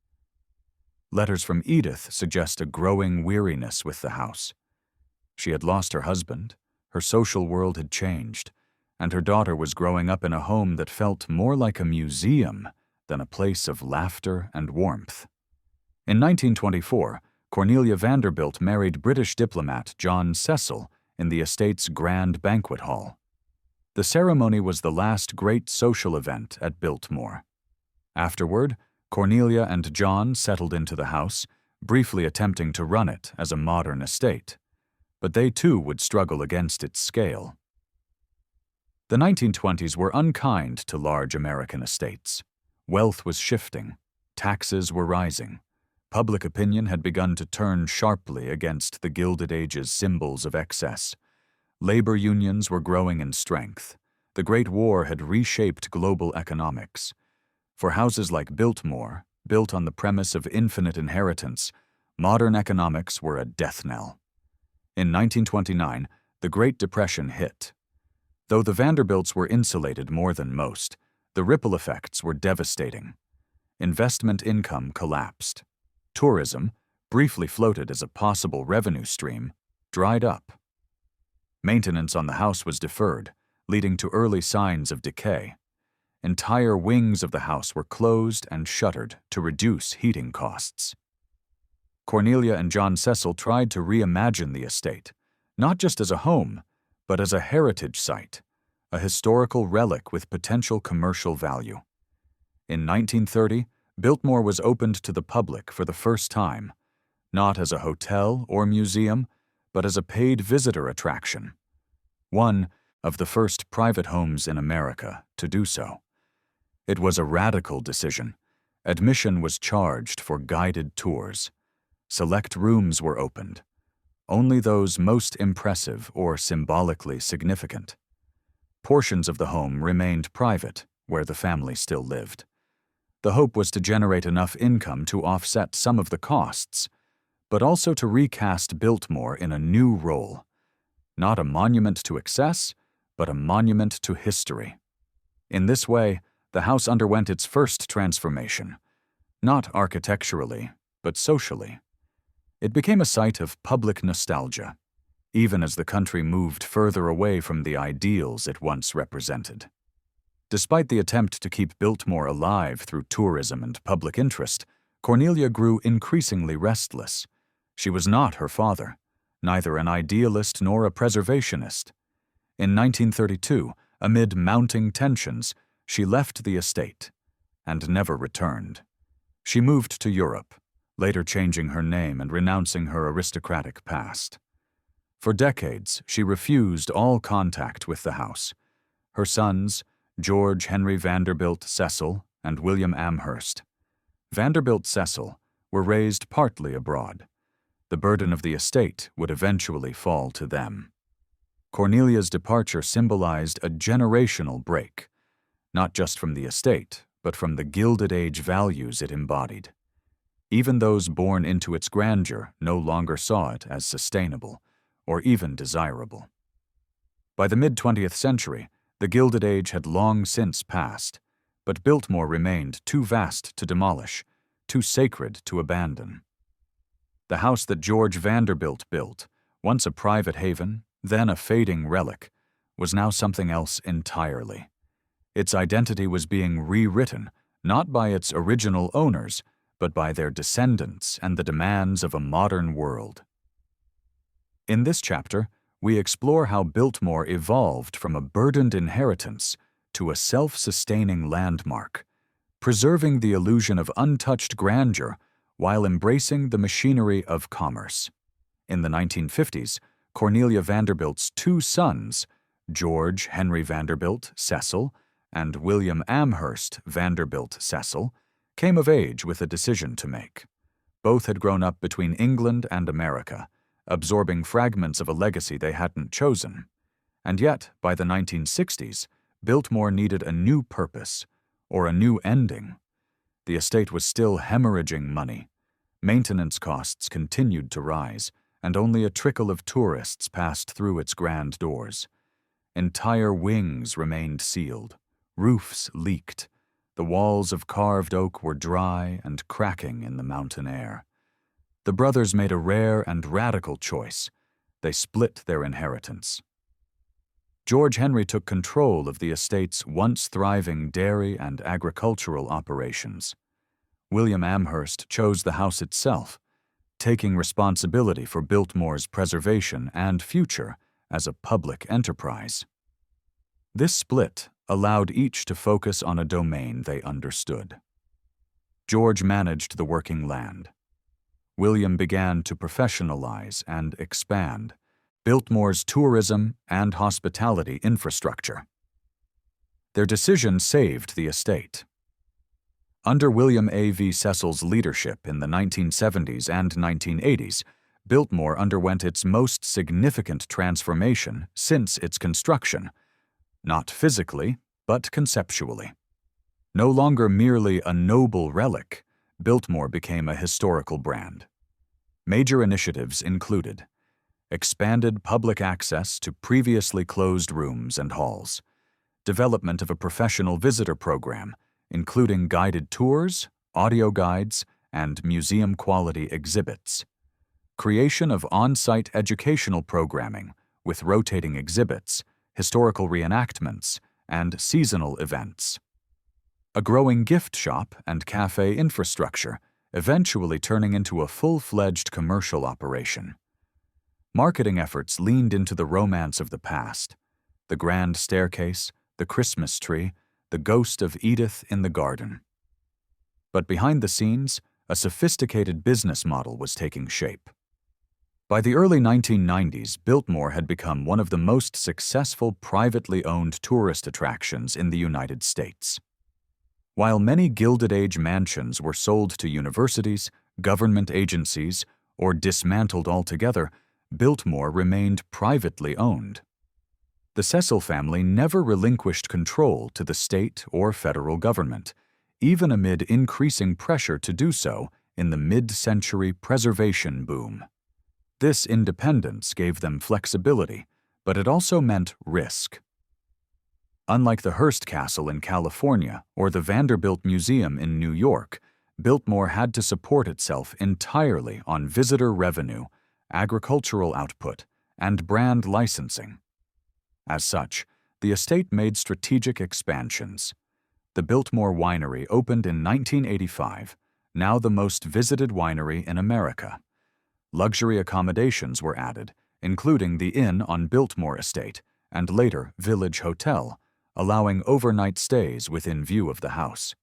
Letters from Edith suggest a growing weariness with the house. She had lost her husband, her social world had changed, and her daughter was growing up in a home that felt more like a museum than a place of laughter and warmth. In 1924, Cornelia Vanderbilt married British diplomat John Cecil in the estate's grand banquet hall. The ceremony was the last great social event at Biltmore. Afterward, Cornelia and John settled into the house, briefly attempting to run it as a modern estate. But they too would struggle against its scale. The 1920s were unkind to large American estates. Wealth was shifting. Taxes were rising. Public opinion had begun to turn sharply against the Gilded Age's symbols of excess. Labor unions were growing in strength. The Great War had reshaped global economics. For houses like Biltmore, built on the premise of infinite inheritance, modern economics were a death knell. In 1929, the Great Depression hit. Though the Vanderbilts were insulated more than most, the ripple effects were devastating. Investment income collapsed. Tourism, briefly floated as a possible revenue stream, dried up. Maintenance on the house was deferred, leading to early signs of decay. Entire wings of the house were closed and shuttered to reduce heating costs. Cornelia and John Cecil tried to reimagine the estate, not just as a home, but as a heritage site, a historical relic with potential commercial value. In 1930, Biltmore was opened to the public for the first time, not as a hotel or museum, but as a paid visitor attraction. One of the first private homes in America to do so. It was a radical decision. Admission was charged for guided tours. Select rooms were opened, only those most impressive or symbolically significant. Portions of the home remained private, where the family still lived. The hope was to generate enough income to offset some of the costs, but also to recast Biltmore in a new role. Not a monument to excess, but a monument to history. In this way, the house underwent its first transformation, not architecturally, but socially. It became a site of public nostalgia, even as the country moved further away from the ideals it once represented. Despite the attempt to keep Biltmore alive through tourism and public interest, Cornelia grew increasingly restless. She was not her father, neither an idealist nor a preservationist. In 1932, amid mounting tensions, she left the estate and never returned. She moved to Europe, later changing her name and renouncing her aristocratic past. For decades, she refused all contact with the house. Her sons, George Henry Vanderbilt Cecil and William Amherst Vanderbilt Cecil, were raised partly abroad. The burden of the estate would eventually fall to them. Cornelia's departure symbolized a generational break, not just from the estate, but from the Gilded Age values it embodied. Even those born into its grandeur no longer saw it as sustainable or even desirable. By the mid-20th century, the Gilded Age had long since passed, but Biltmore remained too vast to demolish, too sacred to abandon. The house that George Vanderbilt built, once a private haven, then a fading relic, was now something else entirely. Its identity was being rewritten, not by its original owners, but by their descendants and the demands of a modern world. In this chapter, we explore how Biltmore evolved from a burdened inheritance to a self-sustaining landmark, preserving the illusion of untouched grandeur while embracing the machinery of commerce. In the 1950s, Cornelia Vanderbilt's two sons, George Henry Vanderbilt Cecil and William Amherst Vanderbilt Cecil, came of age with a decision to make. Both had grown up between England and America, absorbing fragments of a legacy they hadn't chosen. And yet, by the 1960s, Biltmore needed a new purpose, or a new ending. The estate was still hemorrhaging money. Maintenance costs continued to rise, and only a trickle of tourists passed through its grand doors. Entire wings remained sealed. Roofs leaked. The walls of carved oak were dry and cracking in the mountain air. The brothers made a rare and radical choice. They split their inheritance. George Henry took control of the estate's once thriving dairy and agricultural operations. William Amherst chose the house itself, taking responsibility for Biltmore's preservation and future as a public enterprise. This split allowed each to focus on a domain they understood. George managed the working land. William began to professionalize and expand Biltmore's tourism and hospitality infrastructure. Their decision saved the estate. Under William A.V. Cecil's leadership in the 1970s and 1980s, Biltmore underwent its most significant transformation since its construction, not physically, but conceptually. No longer merely a noble relic, Biltmore became a historical brand. Major initiatives included expanded public access to previously closed rooms and halls, development of a professional visitor program, including guided tours, audio guides, and museum-quality exhibits, creation of on-site educational programming with rotating exhibits, historical reenactments, and seasonal events, a growing gift shop and cafe infrastructure, eventually turning into a full-fledged commercial operation. Marketing efforts leaned into the romance of the past, the grand staircase, the Christmas tree, the ghost of Edith in the garden. But behind the scenes, a sophisticated business model was taking shape. By the early 1990s, Biltmore had become one of the most successful privately owned tourist attractions in the United States. While many Gilded Age mansions were sold to universities, government agencies, or dismantled altogether, Biltmore remained privately owned. The Cecil family never relinquished control to the state or federal government, even amid increasing pressure to do so in the mid-century preservation boom. This independence gave them flexibility, but it also meant risk. Unlike the Hearst Castle in California or the Vanderbilt Museum in New York, Biltmore had to support itself entirely on visitor revenue, agricultural output, and brand licensing. As such, the estate made strategic expansions. The Biltmore Winery opened in 1985, now the most visited winery in America. luxury accommodations were added, including the inn on Biltmore Estate and later Village Hotel, allowing overnight stays within view of the house.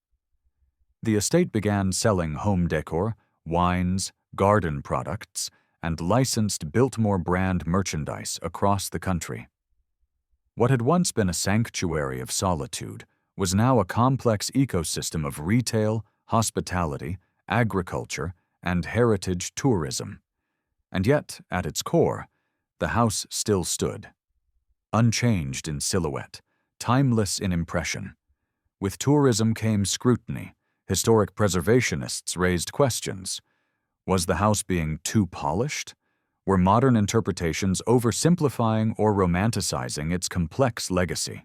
The estate began selling home decor, wines, garden products, and licensed Biltmore brand merchandise across the country. What had once been a sanctuary of solitude was now a complex ecosystem of retail, hospitality, agriculture, and heritage tourism. And yet, at its core, the house still stood, unchanged in silhouette, timeless in impression. With tourism came scrutiny. Historic preservationists raised questions. Was the house being too polished? Were modern interpretations oversimplifying or romanticizing its complex legacy?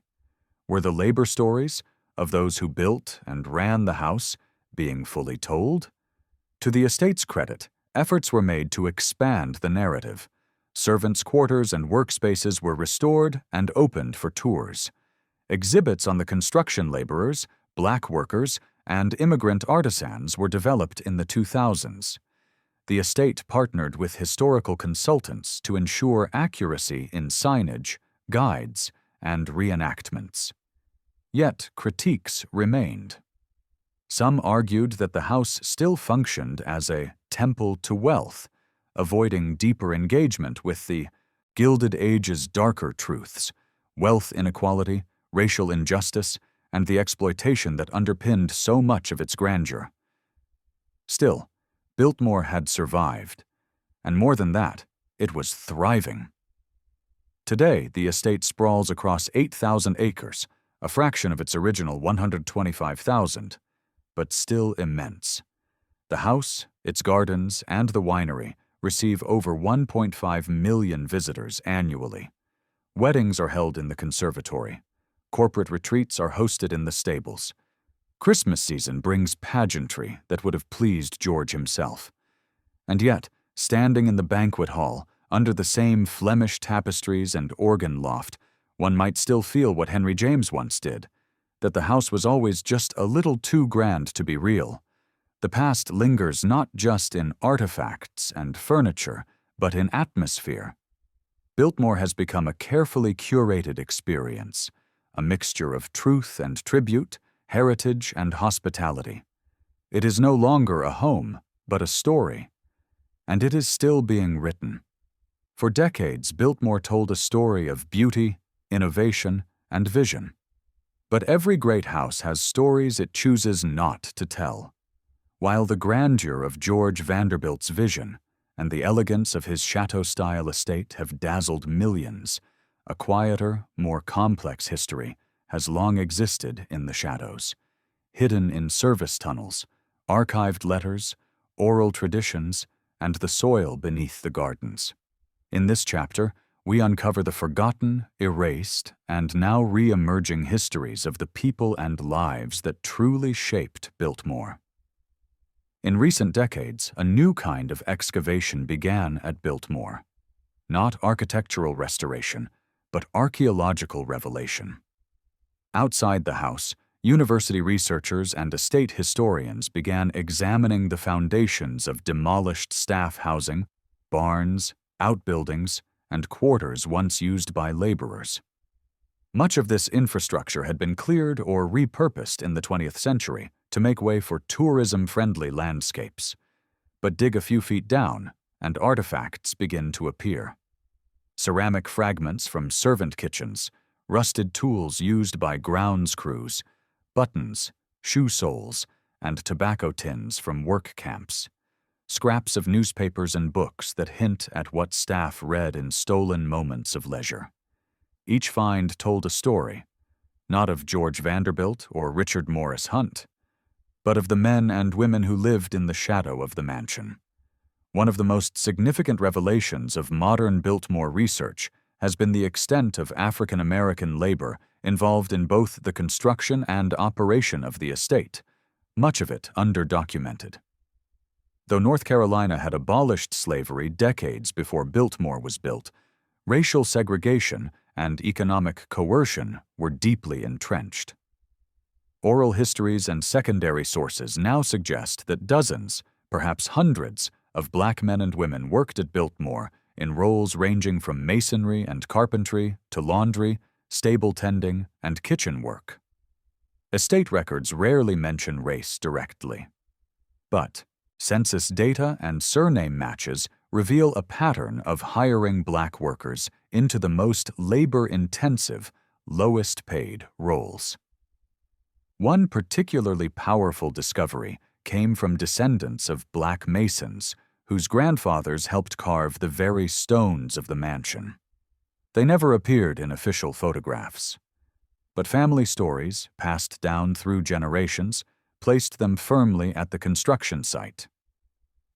Were the labor stories of those who built and ran the house being fully told? To the estate's credit, efforts were made to expand the narrative. Servants' quarters and workspaces were restored and opened for tours. Exhibits on the construction laborers, black workers, and immigrant artisans were developed in the 2000s. The estate partnered with historical consultants to ensure accuracy in signage, guides, and reenactments. Yet critiques remained. Some argued that the house still functioned as a temple to wealth, avoiding deeper engagement with the Gilded Age's darker truths, wealth inequality, racial injustice, and the exploitation that underpinned so much of its grandeur. Still, Biltmore had survived, and more than that, it was thriving. Today, the estate sprawls across 8,000 acres, a fraction of its original 125,000, but still immense. The house, its gardens, and the winery receive over 1.5 million visitors annually. Weddings are held in the conservatory. Corporate retreats are hosted in the stables. Christmas season brings pageantry that would have pleased George himself. And yet, standing in the banquet hall, under the same Flemish tapestries and organ loft, one might still feel what Henry James once did, that the house was always just a little too grand to be real. The past lingers not just in artifacts and furniture, but in atmosphere. Biltmore has become a carefully curated experience, a mixture of truth and tribute, heritage and hospitality. It is no longer a home, but a story. And it is still being written. For decades, Biltmore told a story of beauty, innovation, and vision. But every great house has stories it chooses not to tell. While the grandeur of George Vanderbilt's vision and the elegance of his chateau-style estate have dazzled millions, a quieter, more complex history has long existed in the shadows, hidden in service tunnels, archived letters, oral traditions, and the soil beneath the gardens. In this chapter, we uncover the forgotten, erased, and now re-emerging histories of the people and lives that truly shaped Biltmore. In recent decades, a new kind of excavation began at Biltmore. Not architectural restoration, but archaeological revelation. Outside the house, university researchers and estate historians began examining the foundations of demolished staff housing, barns, outbuildings, and quarters once used by laborers. Much of this infrastructure had been cleared or repurposed in the 20th century to make way for tourism-friendly landscapes. But dig a few feet down, and artifacts begin to appear. Ceramic fragments from servant kitchens, rusted tools used by grounds crews, buttons, shoe soles, and tobacco tins from work camps. Scraps of newspapers and books that hint at what staff read in stolen moments of leisure. Each find told a story, not of George Vanderbilt or Richard Morris Hunt, but of the men and women who lived in the shadow of the mansion. One of the most significant revelations of modern Biltmore research has been the extent of African American labor involved in both the construction and operation of the estate, much of it underdocumented. Though North Carolina had abolished slavery decades before Biltmore was built, racial segregation and economic coercion were deeply entrenched. Oral histories and secondary sources now suggest that dozens, perhaps hundreds, of black men and women worked at Biltmore in roles ranging from masonry and carpentry to laundry, stable tending, and kitchen work. Estate records rarely mention race directly. But census data and surname matches reveal a pattern of hiring black workers into the most labor-intensive, lowest-paid roles. One particularly powerful discovery came from descendants of black masons whose grandfathers helped carve the very stones of the mansion. They never appeared in official photographs, but family stories, passed down through generations, placed them firmly at the construction site.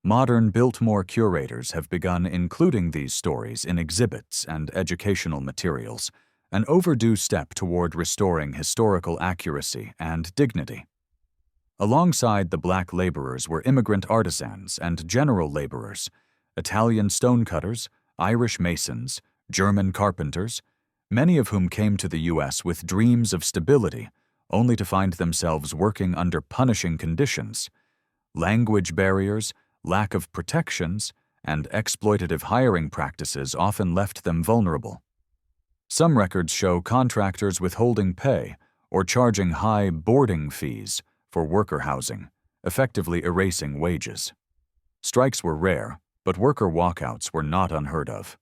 Modern Biltmore curators have begun including these stories in exhibits and educational materials, an overdue step toward restoring historical accuracy and dignity. Alongside the black laborers were immigrant artisans and general laborers, Italian stonecutters, Irish masons, German carpenters, many of whom came to the U.S. with dreams of stability, only to find themselves working under punishing conditions. Language barriers, lack of protections, and exploitative hiring practices often left them vulnerable. Some records show contractors withholding pay or charging high boarding fees for worker housing, effectively erasing wages. Strikes were rare, but worker walkouts were not unheard of.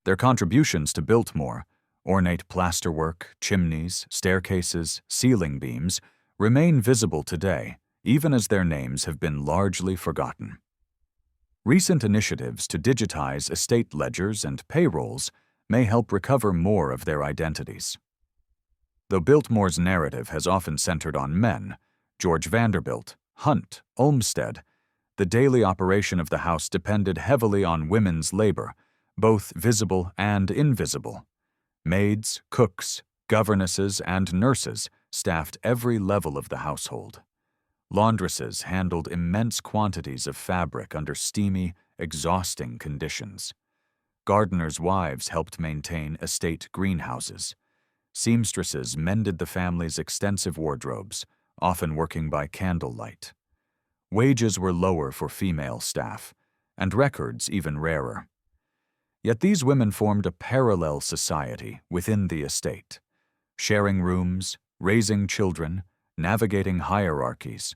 Their contributions to Biltmore, ornate plasterwork, chimneys, staircases, ceiling beams, remain visible today, even as their names have been largely forgotten. Recent initiatives to digitize estate ledgers and payrolls may help recover more of their identities. Though Biltmore's narrative has often centered on men, George Vanderbilt, Hunt, Olmsted, the daily operation of the house depended heavily on women's labor, both visible and invisible. Maids, cooks, governesses, and nurses staffed every level of the household. Laundresses handled immense quantities of fabric under steamy, exhausting conditions. Gardeners' wives helped maintain estate greenhouses. Seamstresses mended the family's extensive wardrobes, often working by candlelight. Wages were lower for female staff, and records even rarer. Yet these women formed a parallel society within the estate, sharing rooms, raising children, navigating hierarchies.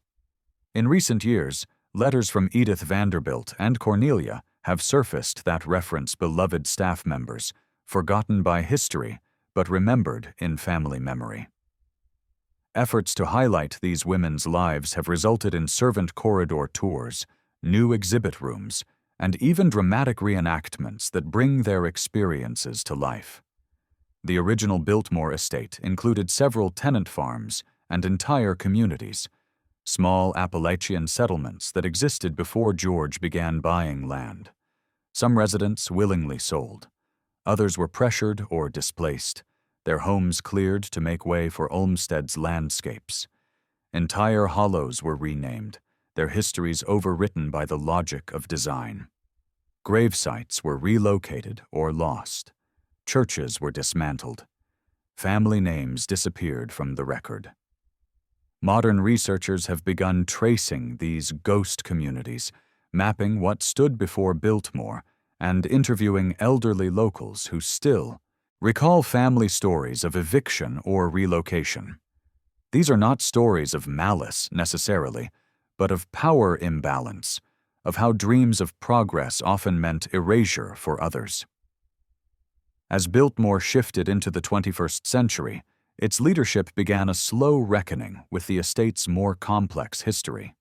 In recent years, letters from Edith Vanderbilt and Cornelia have surfaced that reference beloved staff members, forgotten by history, but remembered in family memory. Efforts to highlight these women's lives have resulted in servant corridor tours, new exhibit rooms, and even dramatic reenactments that bring their experiences to life. The original Biltmore Estate included several tenant farms and entire communities, small Appalachian settlements that existed before George began buying land. Some residents willingly sold. Others were pressured or displaced, their homes cleared to make way for Olmsted's landscapes. Entire hollows were renamed, their histories overwritten by the logic of design. Grave sites were relocated or lost. Churches were dismantled. Family names disappeared from the record. Modern researchers have begun tracing these ghost communities, mapping what stood before Biltmore, and interviewing elderly locals who still recall family stories of eviction or relocation. These are not stories of malice, necessarily, but of power imbalance, of how dreams of progress often meant erasure for others. As Biltmore shifted into the 21st century, its leadership began a slow reckoning with the estate's more complex history.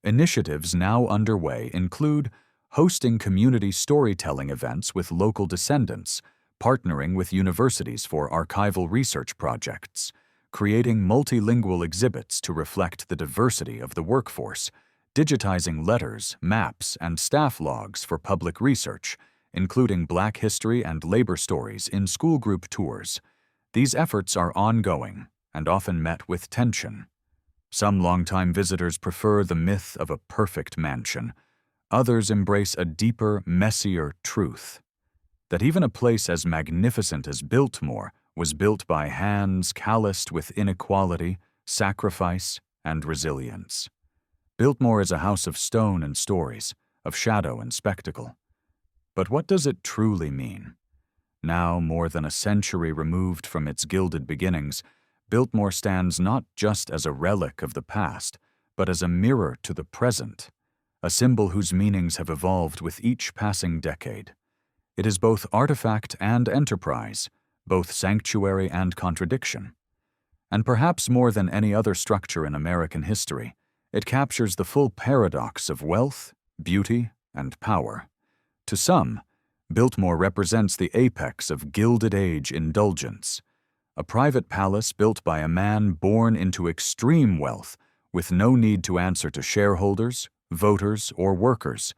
Initiatives now underway include hosting community storytelling events with local descendants, partnering with universities for archival research projects, creating multilingual exhibits to reflect the diversity of the workforce, digitizing letters, maps, and staff logs for public research, including Black history and labor stories in school group tours. These efforts are ongoing and often met with tension. Some longtime visitors prefer the myth of a perfect mansion. Others embrace a deeper, messier truth, that even a place as magnificent as Biltmore was built by hands calloused with inequality, sacrifice, and resilience. Biltmore is a house of stone and stories, of shadow and spectacle. But what does it truly mean? Now, more than a century removed from its gilded beginnings, Biltmore stands not just as a relic of the past, but as a mirror to the present, a symbol whose meanings have evolved with each passing decade. It is both artifact and enterprise, both sanctuary and contradiction. And perhaps more than any other structure in American history, it captures the full paradox of wealth, beauty, and power. To some, Biltmore represents the apex of Gilded Age indulgence, a private palace built by a man born into extreme wealth with no need to answer to shareholders, voters, or workers.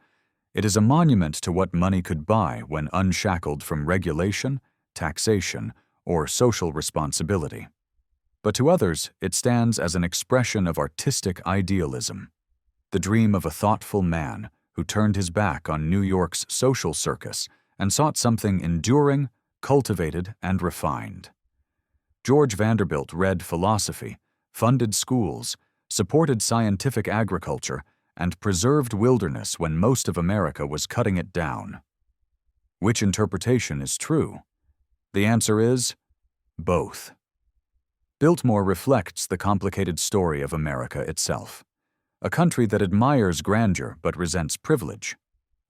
It is a monument to what money could buy when unshackled from regulation, taxation, or social responsibility. But to others, it stands as an expression of artistic idealism, the dream of a thoughtful man who turned his back on New York's social circus and sought something enduring, cultivated, and refined. George Vanderbilt read philosophy, funded schools, supported scientific agriculture, and preserved wilderness when most of America was cutting it down. Which interpretation is true? The answer is both. Biltmore reflects the complicated story of America itself, a country that admires grandeur but resents privilege,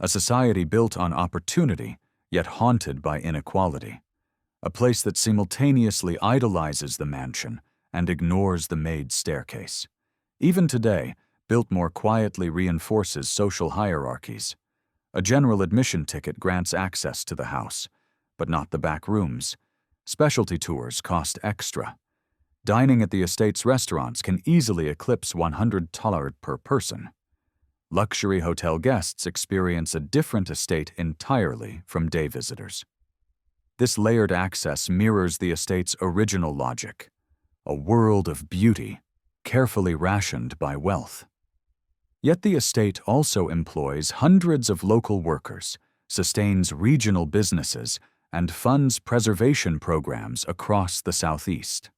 a society built on opportunity yet haunted by inequality, a place that simultaneously idolizes the mansion and ignores the maid staircase. Even today, Biltmore quietly reinforces social hierarchies. A general admission ticket grants access to the house, but not the back rooms. Specialty tours cost extra. Dining at the estate's restaurants can easily eclipse $100 per person. Luxury hotel guests experience a different estate entirely from day visitors. This layered access mirrors the estate's original logic, a world of beauty, carefully rationed by wealth. Yet the estate also employs hundreds of local workers, sustains regional businesses, and funds preservation programs across the Southeast.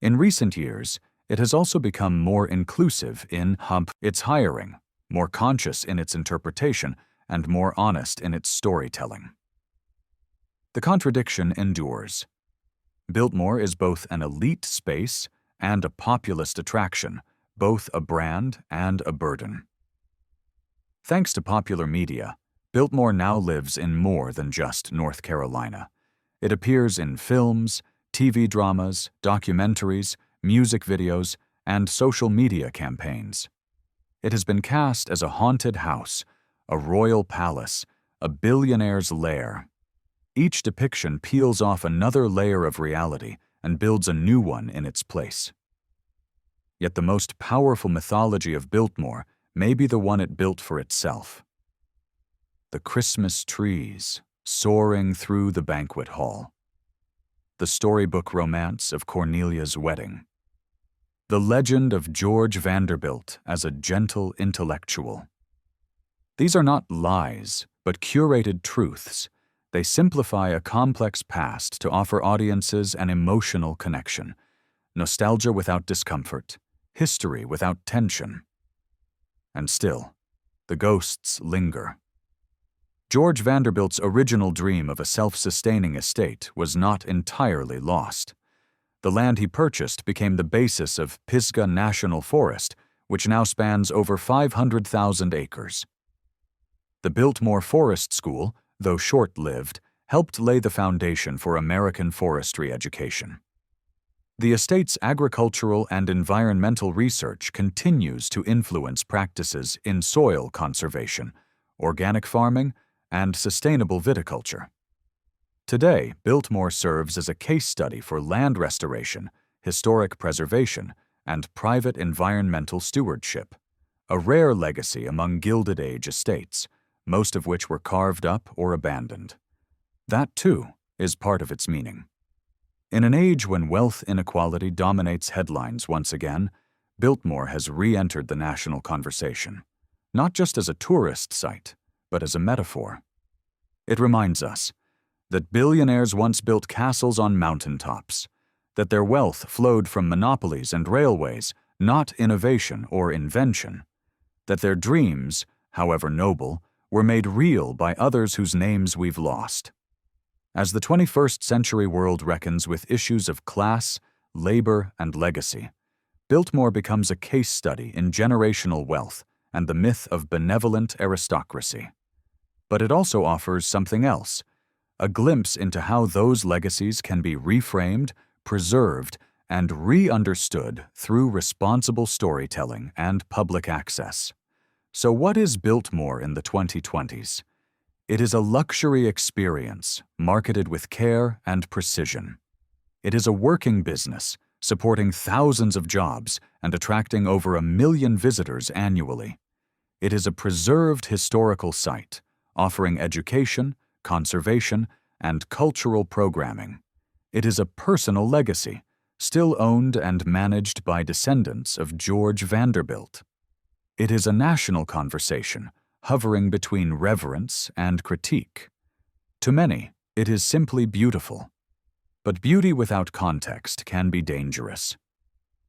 In recent years, it has also become more inclusive in its hiring, more conscious in its interpretation, and more honest in its storytelling. The contradiction endures. Biltmore is both an elite space and a populist attraction, both a brand and a burden. Thanks to popular media, Biltmore now lives in more than just North Carolina. It appears in films, TV dramas, documentaries, music videos, and social media campaigns. It has been cast as a haunted house, a royal palace, a billionaire's lair. Each depiction peels off another layer of reality and builds a new one in its place. Yet the most powerful mythology of Biltmore may be the one it built for itself. The Christmas trees soaring through the banquet hall. The storybook romance of Cornelia's wedding. The legend of George Vanderbilt as a gentle intellectual. These are not lies, but curated truths. They simplify a complex past to offer audiences an emotional connection, nostalgia without discomfort, history without tension. And still, the ghosts linger. George Vanderbilt's original dream of a self-sustaining estate was not entirely lost. The land he purchased became the basis of Pisgah National Forest, which now spans over 500,000 acres. The Biltmore Forest School, though short-lived, helped lay the foundation for American forestry education. The estate's agricultural and environmental research continues to influence practices in soil conservation, organic farming, and sustainable viticulture. Today, Biltmore serves as a case study for land restoration, historic preservation, and private environmental stewardship, a rare legacy among Gilded Age estates, most of which were carved up or abandoned. That, too, is part of its meaning. In an age when wealth inequality dominates headlines once again, Biltmore has re-entered the national conversation, not just as a tourist site, but as a metaphor. It reminds us that billionaires once built castles on mountaintops, that their wealth flowed from monopolies and railways, not innovation or invention, that their dreams, however noble, were made real by others whose names we've lost. As the 21st century world reckons with issues of class, labor, and legacy, Biltmore becomes a case study in generational wealth and the myth of benevolent aristocracy. But it also offers something else, a glimpse into how those legacies can be reframed, preserved, and re-understood through responsible storytelling and public access. So what is Biltmore in the 2020s? It is a luxury experience marketed with care and precision. It is a working business supporting thousands of jobs and attracting over 1 million visitors annually. It is a preserved historical site, offering education, conservation, and cultural programming. It is a personal legacy, still owned and managed by descendants of George Vanderbilt. It is a national conversation, hovering between reverence and critique. To many, it is simply beautiful. But beauty without context can be dangerous.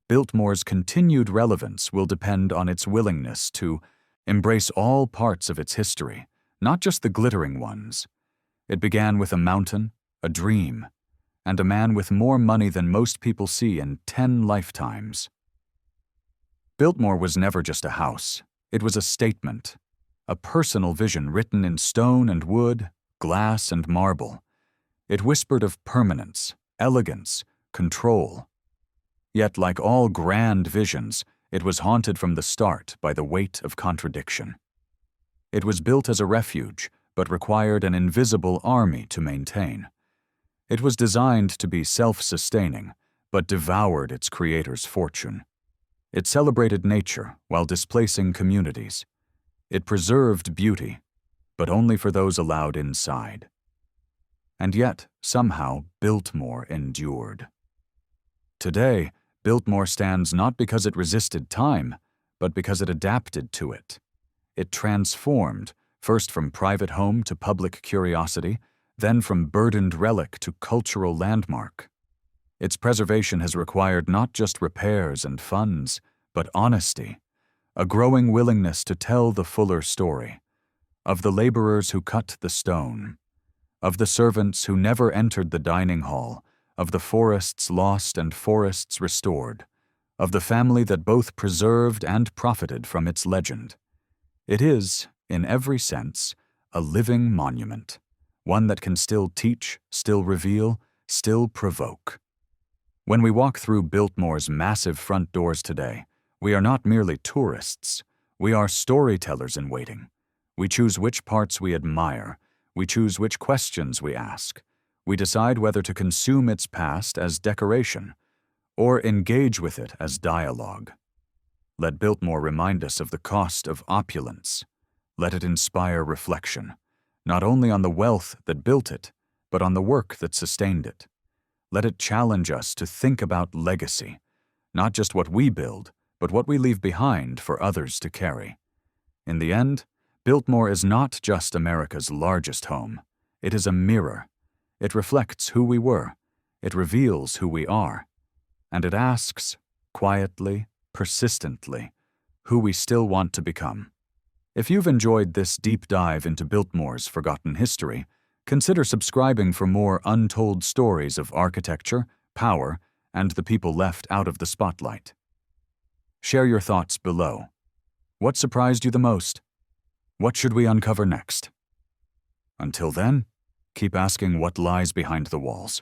Biltmore's continued relevance will depend on its willingness to embrace all parts of its history, not just the glittering ones. It began with a mountain, a dream, and a man with more money than most people see in 10 lifetimes. Biltmore was never just a house. It was a statement, a personal vision written in stone and wood, glass and marble. It whispered of permanence, elegance, control. Yet, like all grand visions, it was haunted from the start by the weight of contradiction. It was built as a refuge, but required an invisible army to maintain. It was designed to be self-sustaining, but devoured its creator's fortune. It celebrated nature while displacing communities. It preserved beauty, but only for those allowed inside. And yet, somehow, Biltmore endured. Today, Biltmore stands not because it resisted time, but because it adapted to it. It transformed, first from private home to public curiosity, then from burdened relic to cultural landmark. Its preservation has required not just repairs and funds, but honesty, a growing willingness to tell the fuller story, of the laborers who cut the stone, of the servants who never entered the dining hall, of the forests lost and forests restored, of the family that both preserved and profited from its legend. It is, in every sense, a living monument, one that can still teach, still reveal, still provoke. When we walk through Biltmore's massive front doors today, we are not merely tourists. We are storytellers in waiting. We choose which parts we admire. We choose which questions we ask. We decide whether to consume its past as decoration or engage with it as dialogue. Let Biltmore remind us of the cost of opulence. Let it inspire reflection, not only on the wealth that built it, but on the work that sustained it. Let it challenge us to think about legacy, not just what we build, but what we leave behind for others to carry. In the end, Biltmore is not just America's largest home. It is a mirror. It reflects who we were. It reveals who we are. And it asks, quietly, persistently, who we still want to become. If you've enjoyed this deep dive into Biltmore's forgotten history, consider subscribing for more untold stories of architecture, power, and the people left out of the spotlight. Share your thoughts below. What surprised you the most? What should we uncover next? Until then, keep asking what lies behind the walls.